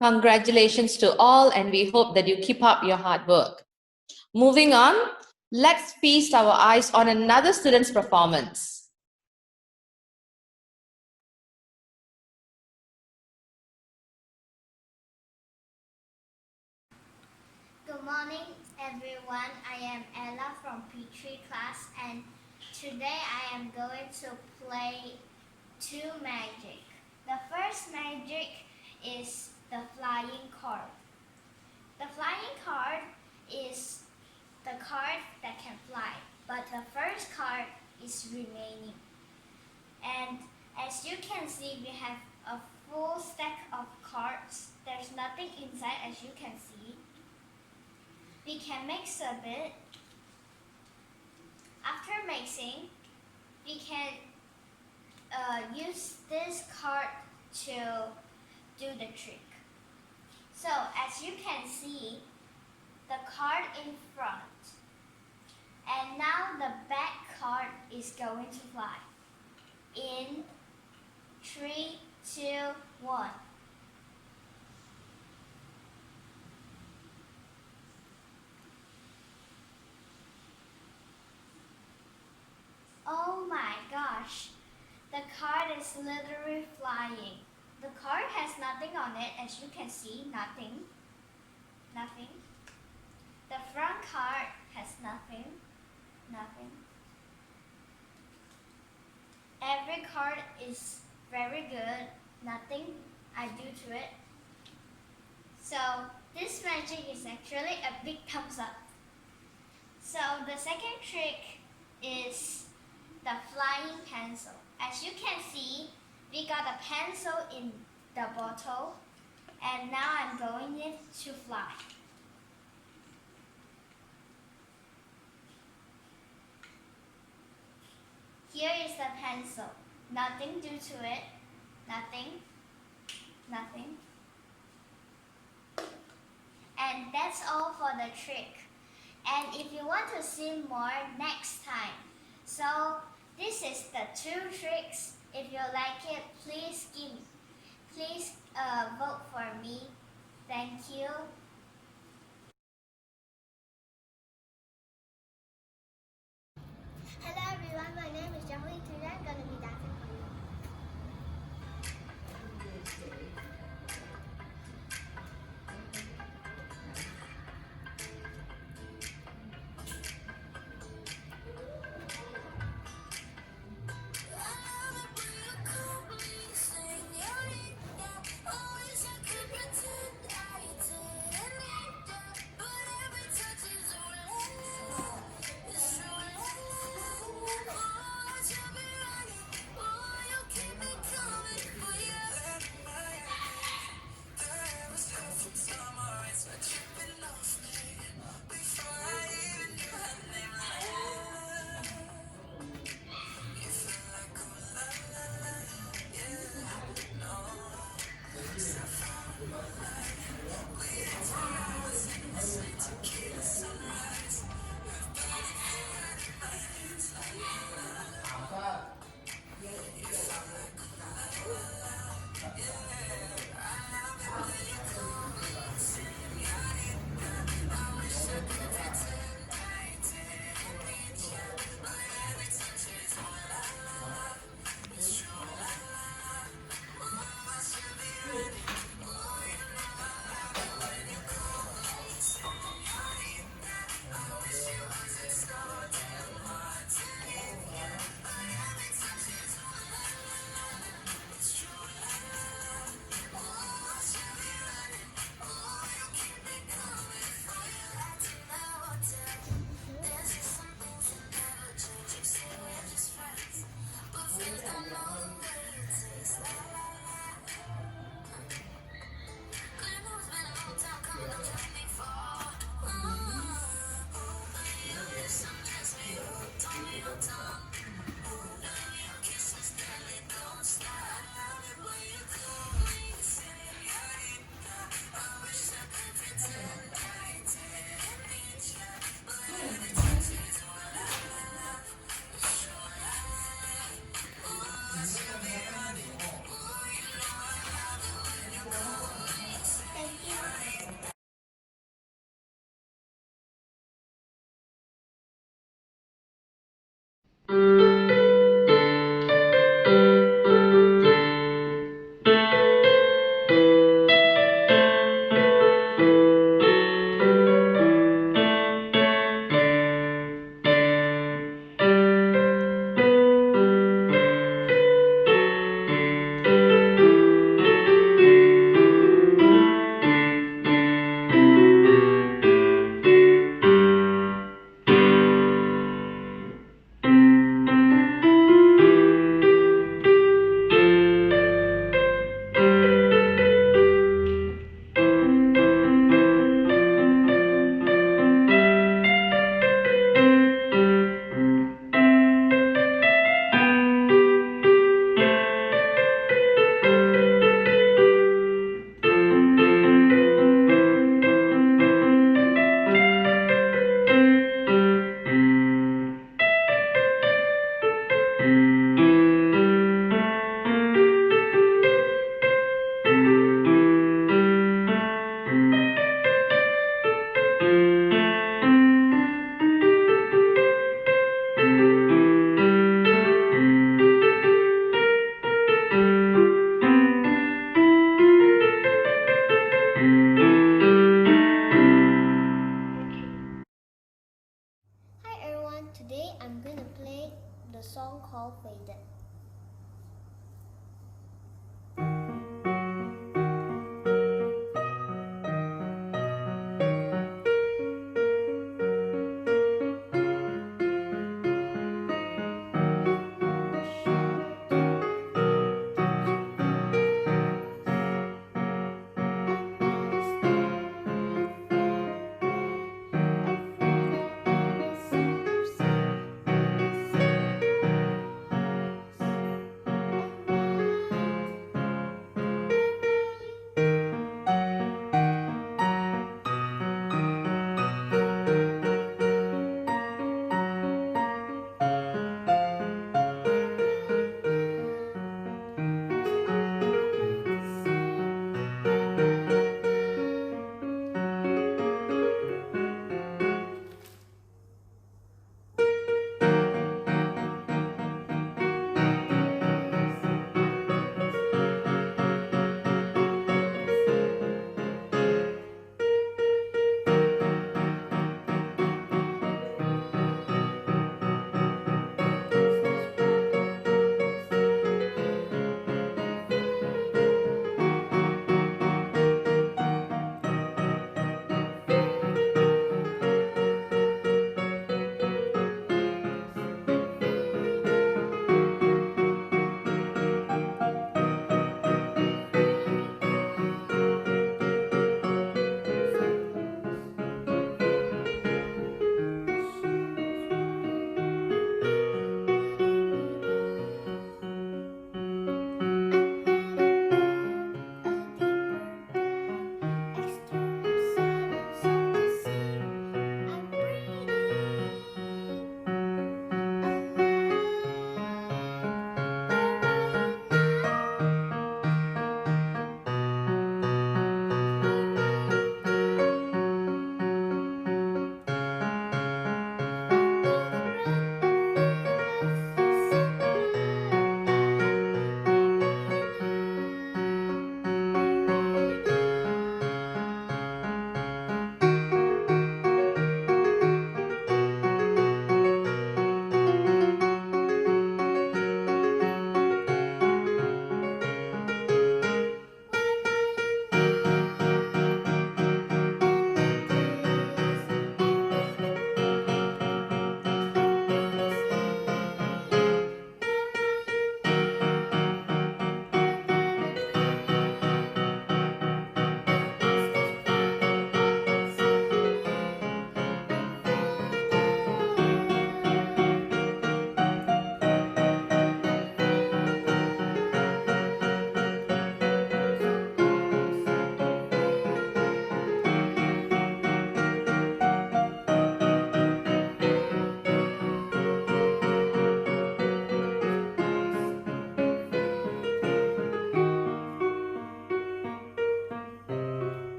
Congratulations to all, and we hope that you keep up your hard work. Moving on, let's feast our eyes on another student's performance. Good morning, everyone. I am Ella from P3 class, and today I am going to play two magic. The first magic is the flying card. The flying card is the card that can fly, but the first card is remaining. And as you can see, we have a full stack of cards. There's nothing inside, as you can see. We can mix a bit. After mixing, we can use this card to do the trick. So as you can see, the card in front, and now the back card is going to fly. In 3, 2, 1. Oh my gosh, the card is literally flying. The card has nothing on it, as you can see, nothing. Nothing. The front card has nothing. Nothing. Every card is very good. Nothing I do to it. So this magic is actually a big thumbs up. So the second trick is the flying pencil. As you can see, we got a pencil in the bottle, and now I'm going it to fly. Here is the pencil. Nothing due to it. Nothing. Nothing. And that's all for the trick. And if you want to see more next time. So this is the 2 tricks. If you like it, please vote for me. Thank you. Hello everyone, my name is Jahuli. Today I'm going to be dancing for you.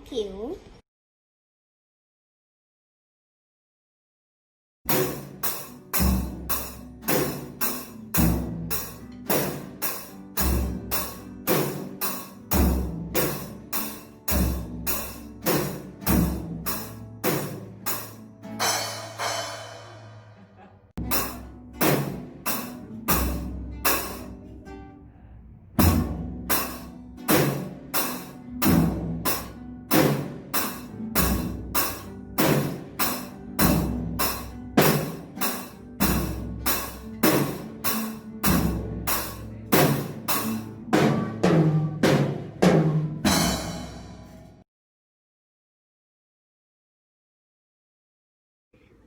Thank you.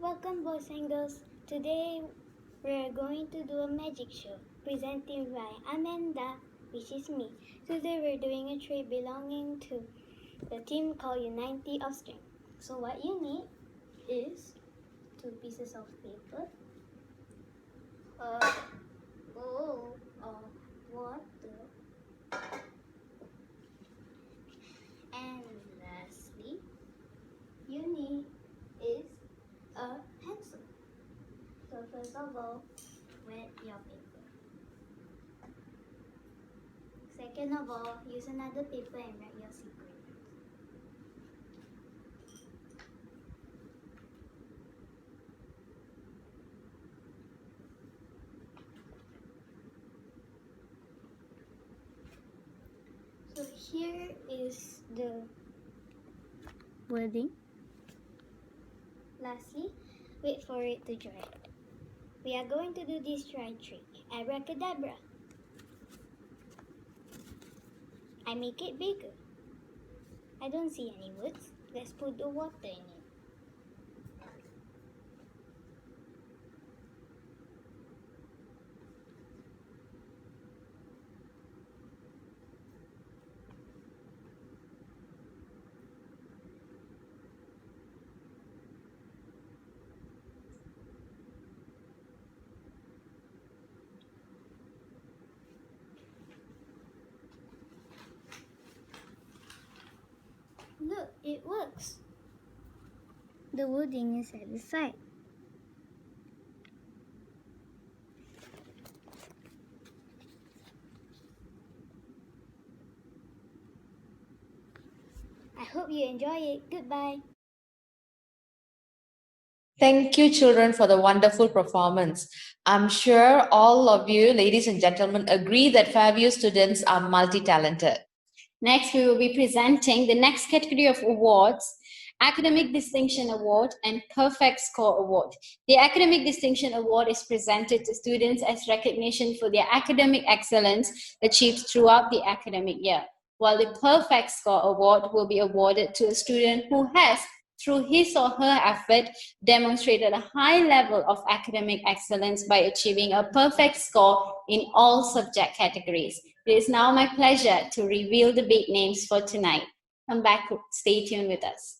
Welcome, boys and girls. Today we're going to do a magic show presented by Amanda, which is me. Today we're doing a trick belonging to the team called Unity of Strength. So what you need is 2 pieces of paper, a bowl of water, and lastly, you need is a pencil. So first of all, wet your paper. Second of all, use another paper and write your secret. So here is the wording. Lastly, wait for it to dry. We are going to do this dry trick. Abracadabra. I make it bigger. I don't see any words. Let's put the water in it. Look, it works. The wording is at the side. I hope you enjoy it. Goodbye. Thank you, children, for the wonderful performance. I'm sure all of you, ladies and gentlemen, agree that Fairview students are multi-talented. Next, we will be presenting the next category of awards, Academic Distinction Award and Perfect Score Award. The Academic Distinction Award is presented to students as recognition for their academic excellence achieved throughout the academic year, while the Perfect Score Award will be awarded to a student who has, through his or her effort, demonstrated a high level of academic excellence by achieving a perfect score in all subject categories. It is now my pleasure to reveal the big names for tonight. Come back, stay tuned with us.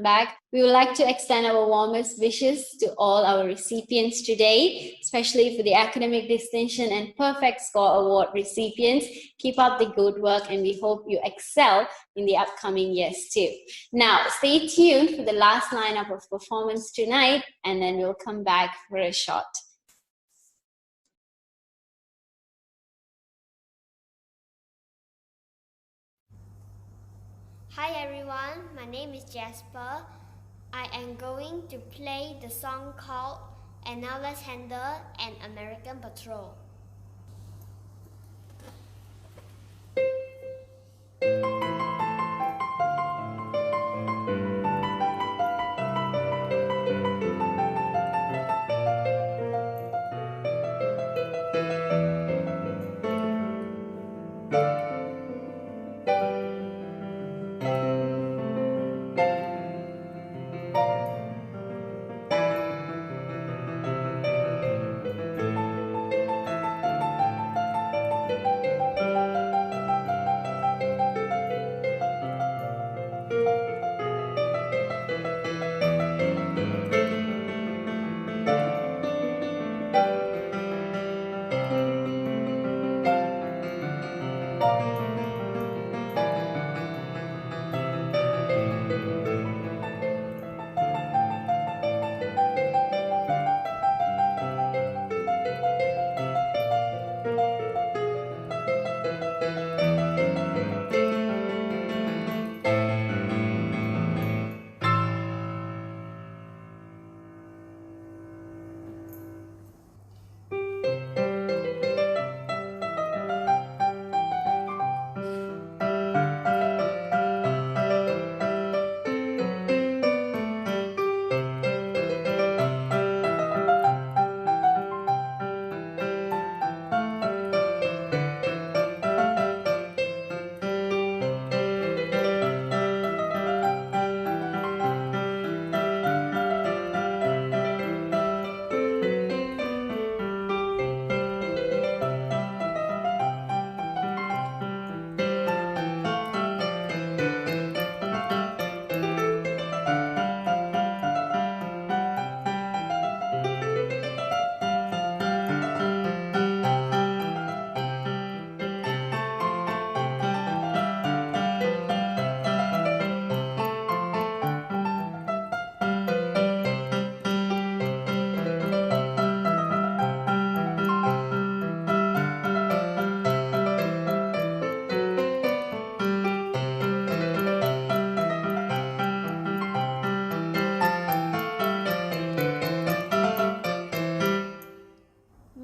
welcome back. We would like to extend our warmest wishes to all our recipients today, especially for the academic distinction and perfect score award recipients. Keep up the good work and we hope you excel in the upcoming years too. Now, stay tuned for the last lineup of performance tonight, and then we'll come back for a shot. Hi everyone, my name is Jasper. I am going to play the song called And Now Let's Handle an American Patrol.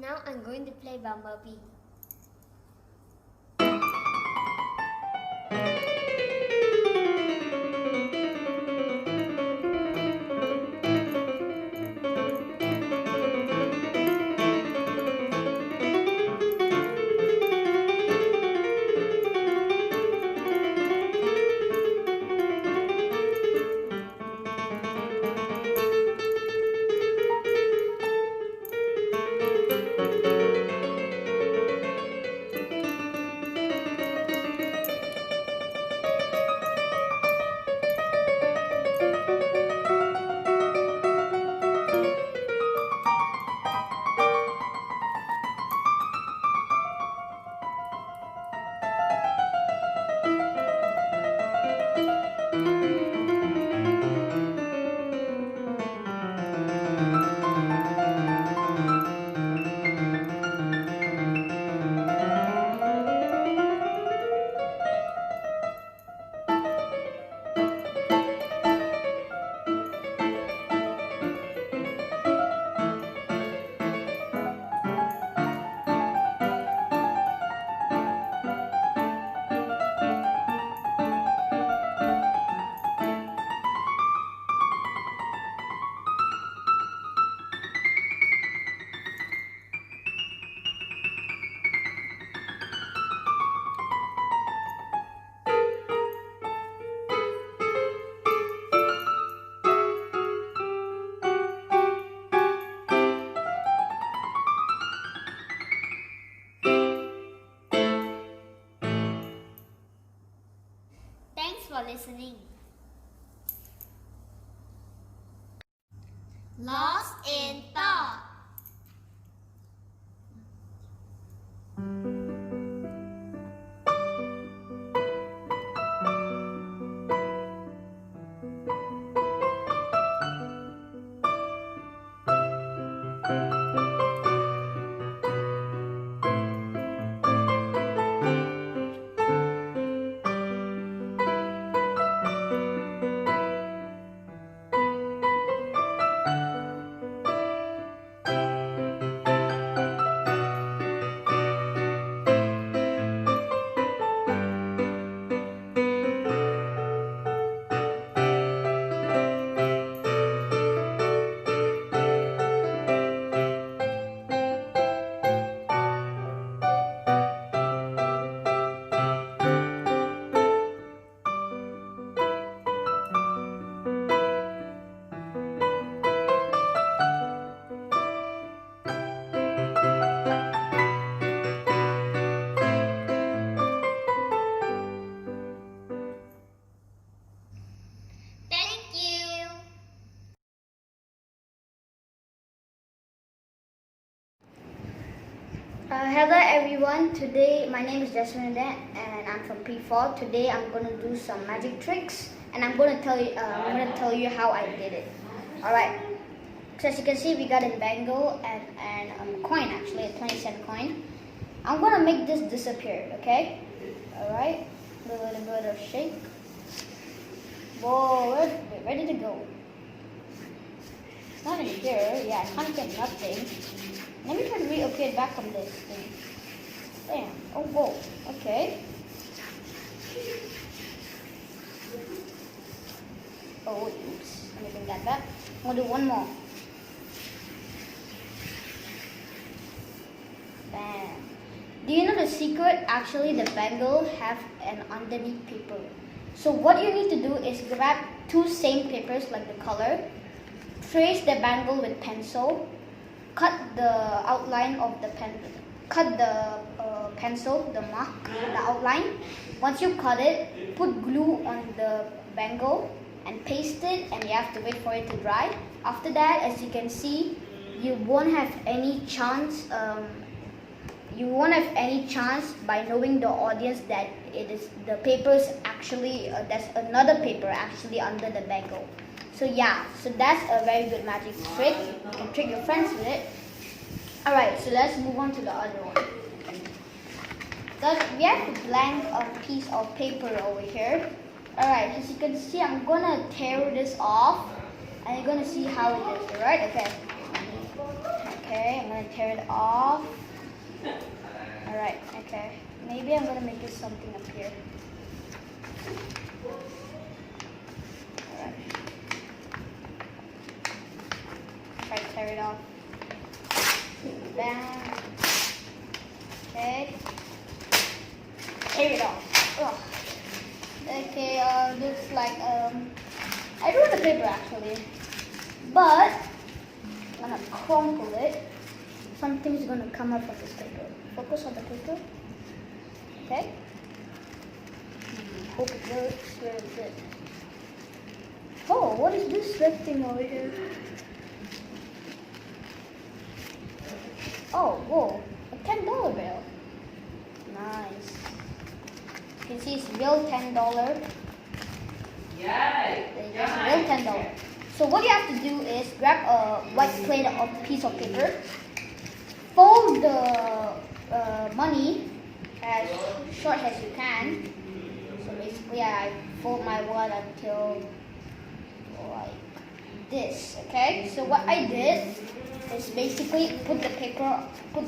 Now I'm going to play Bumblebee. Thanks for listening. Lost in thought. Thank you. Hello everyone, today my name is Jasmine and I'm from P4. Today I'm going to do some magic tricks and I'm going to tell you how I did it. Alright, so as you can see we got a bangle and a coin, actually a 20-cent coin. I'm going to make this disappear, okay? Alright, a little bit of shake. Whoa, we're ready to go. It's not in here, yeah, I can't get nothing. Let me try to reappear back on this thing. Damn. Oh, whoa. Okay. Oh, oops. Let me bring that back. I'm going to do one more. Bam. Do you know the secret? Actually, the bangle have an underneath paper. So what you need to do is grab two same papers like the color, trace the bangle with pencil, cut the outline of the pen, cut the pencil, the mark, the outline. Once you cut it, put glue on the bangle and paste it, and you have to wait for it to dry. After that, as you can see, you won't have any chance. You won't have any chance by knowing the audience that it is the papers actually. There's another paper actually under the bangle. So yeah, so that's a very good magic trick. You can trick your friends with it. Alright, so let's move on to the other one. So we have a blank piece of paper over here. Alright, as you can see, I'm gonna tear this off and you're gonna see how it is, alright? Okay. Okay, I'm gonna tear it off. Alright, okay. Maybe I'm gonna make it something up here. Alright. Try to tear it off. Bam. Okay. Tear it off. Ugh. Okay, looks like I drew the paper actually, but I'm gonna crumple it. Something's gonna come out from this paper. Focus on the paper. Okay. Hope it works. Where is it? Oh, what is this red thing over here? Oh, whoa, a $10 bill. Nice. You can see it's real $10. Yay! It's real $10. So what you have to do is grab a white plate of piece of paper, fold the money as short as you can. So basically, I fold my one until like this. Okay. So what I did is basically put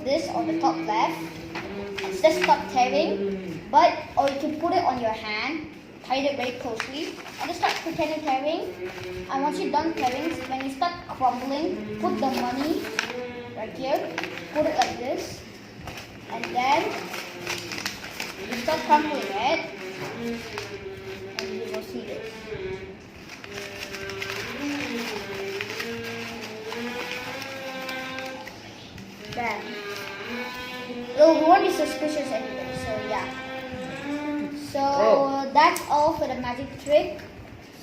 this on the top left, and just stop tearing. Or you can put it on your hand, tie it very closely, and just start pretending tearing. And once you're done tearing, when you start crumbling, put the money right here, put it like this, and then you start crumbling it, and you will see this. Bam. It won't be suspicious anyway, so yeah. So that's all for the magic trick.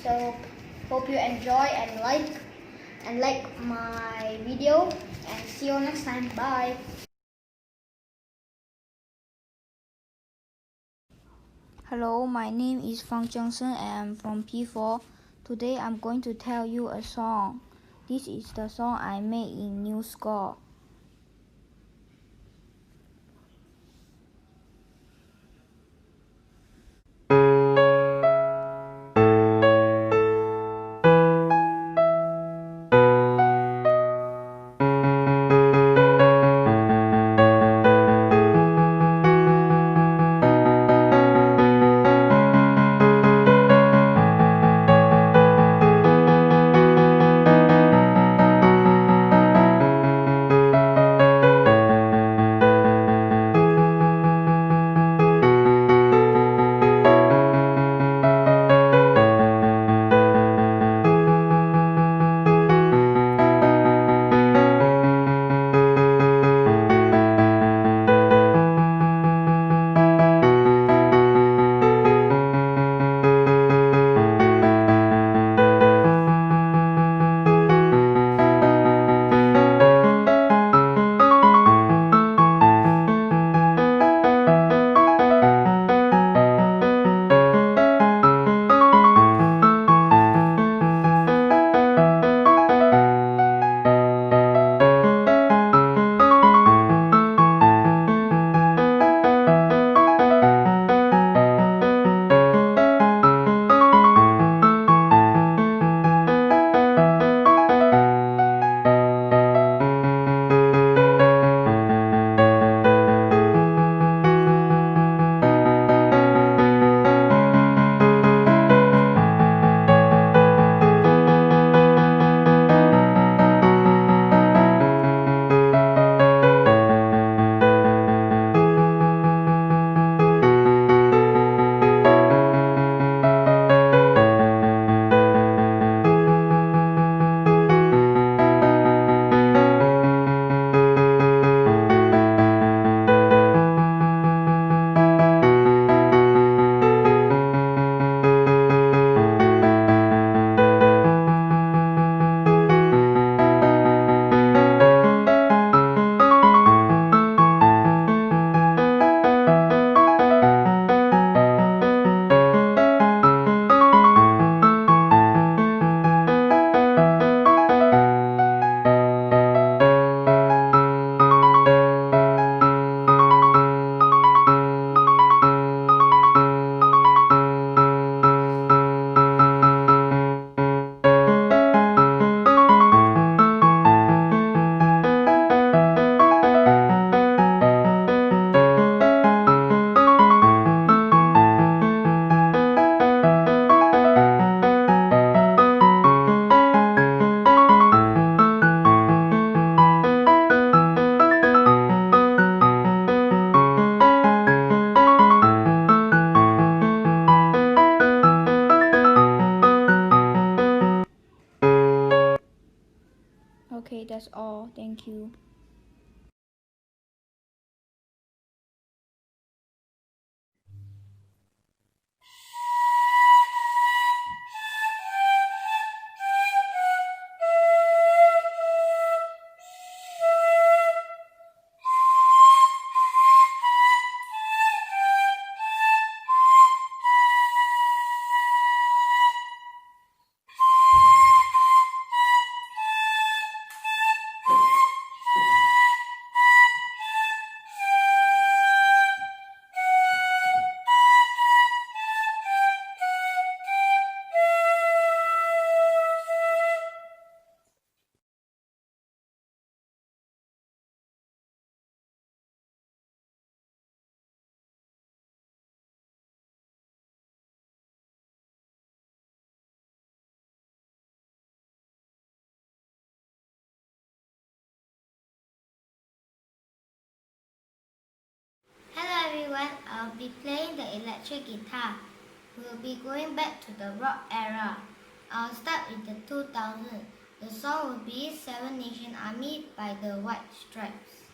So hope you enjoy and like and like my video, and see you next time. Bye. Hello, my name is Fang Jiangsen and I'm from P4. Today I'm going to tell you a song. This is the song I made in New Score. Okay, that's all. Thank you. Hello everyone, I'll be playing the electric guitar. We'll be going back to the rock era. I'll start with the 2000. The song will be Seven Nation Army by the White Stripes.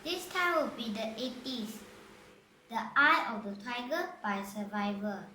This time will be the 80s. The Eye of the Tiger by Survivor.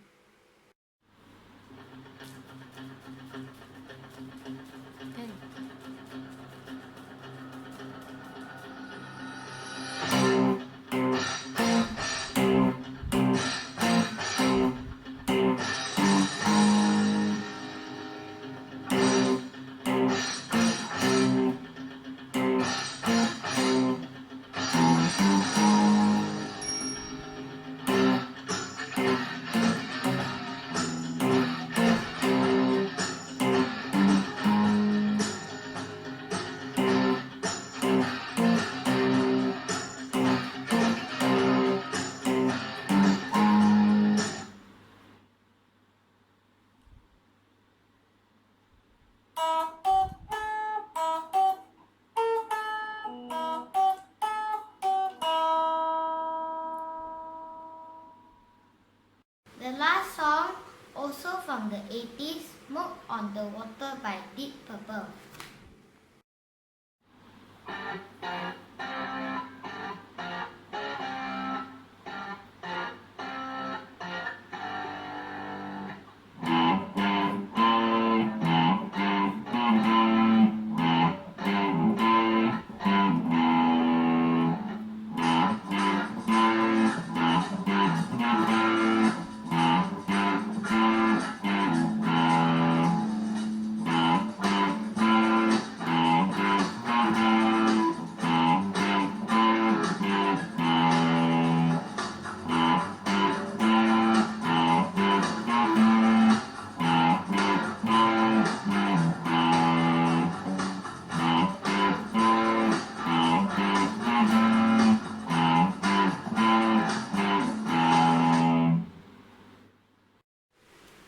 The last song, also from the 80s, Smoke on the Water by Deep Purple.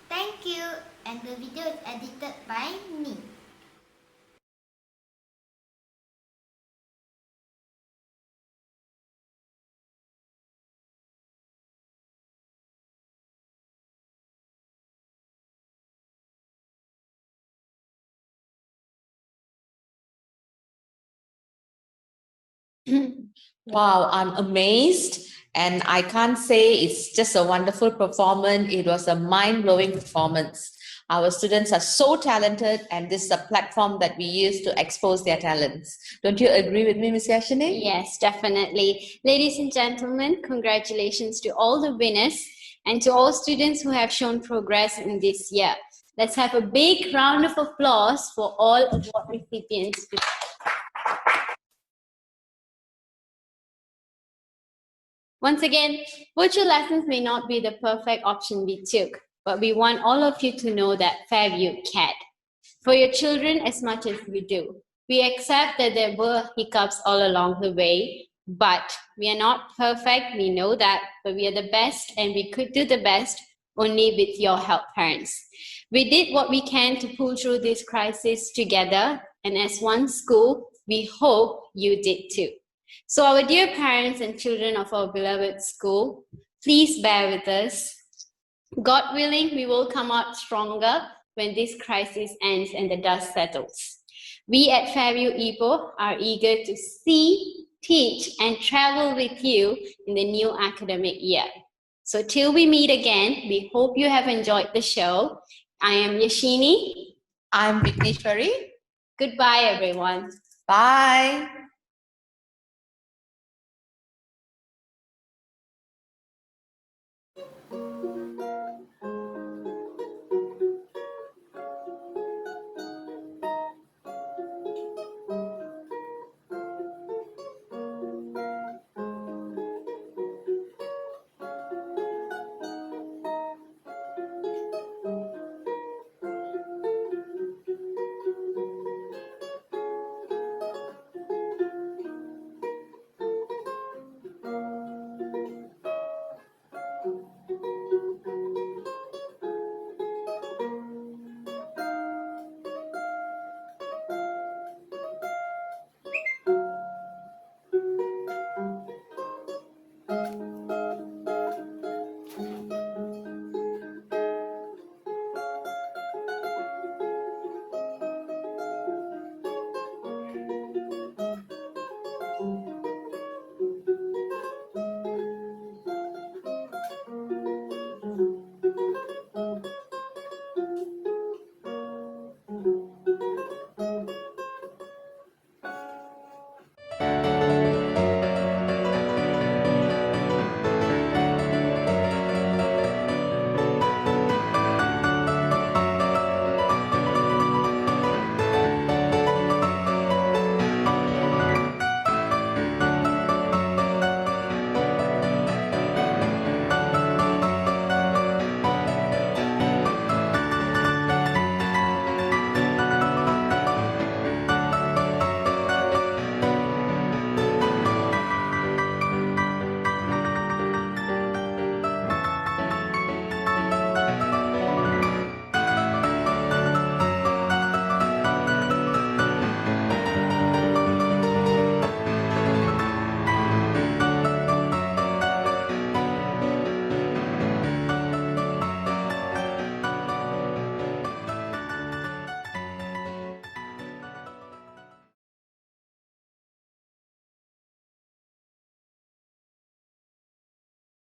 Thank you, and the video is edited by me. Wow, I'm amazed. And I can't say it's just a wonderful performance. It was a mind-blowing performance. Our students are so talented, and this is a platform that we use to expose their talents. Don't you agree with me, Ms. Yashini? Yes, definitely. Ladies and gentlemen, congratulations to all the winners and to all students who have shown progress in this year. Let's have a big round of applause for all award recipients. Once again, virtual lessons may not be the perfect option we took, but we want all of you to know that Fairview cared for your children as much as we do. We accept that there were hiccups all along the way, but we are not perfect, we know that, but we are the best and we could do the best only with your help, parents. We did what we can to pull through this crisis together, and as one school, we hope you did too. So our dear parents and children of our beloved school, please bear with us. God willing, we will come out stronger when this crisis ends and the dust settles. We at Fairview Ipoh are eager to see, teach, and travel with you in the new academic year. So till we meet again, we hope you have enjoyed the show. I am Yashini. I'm Vigneshwari. Goodbye, everyone. Bye.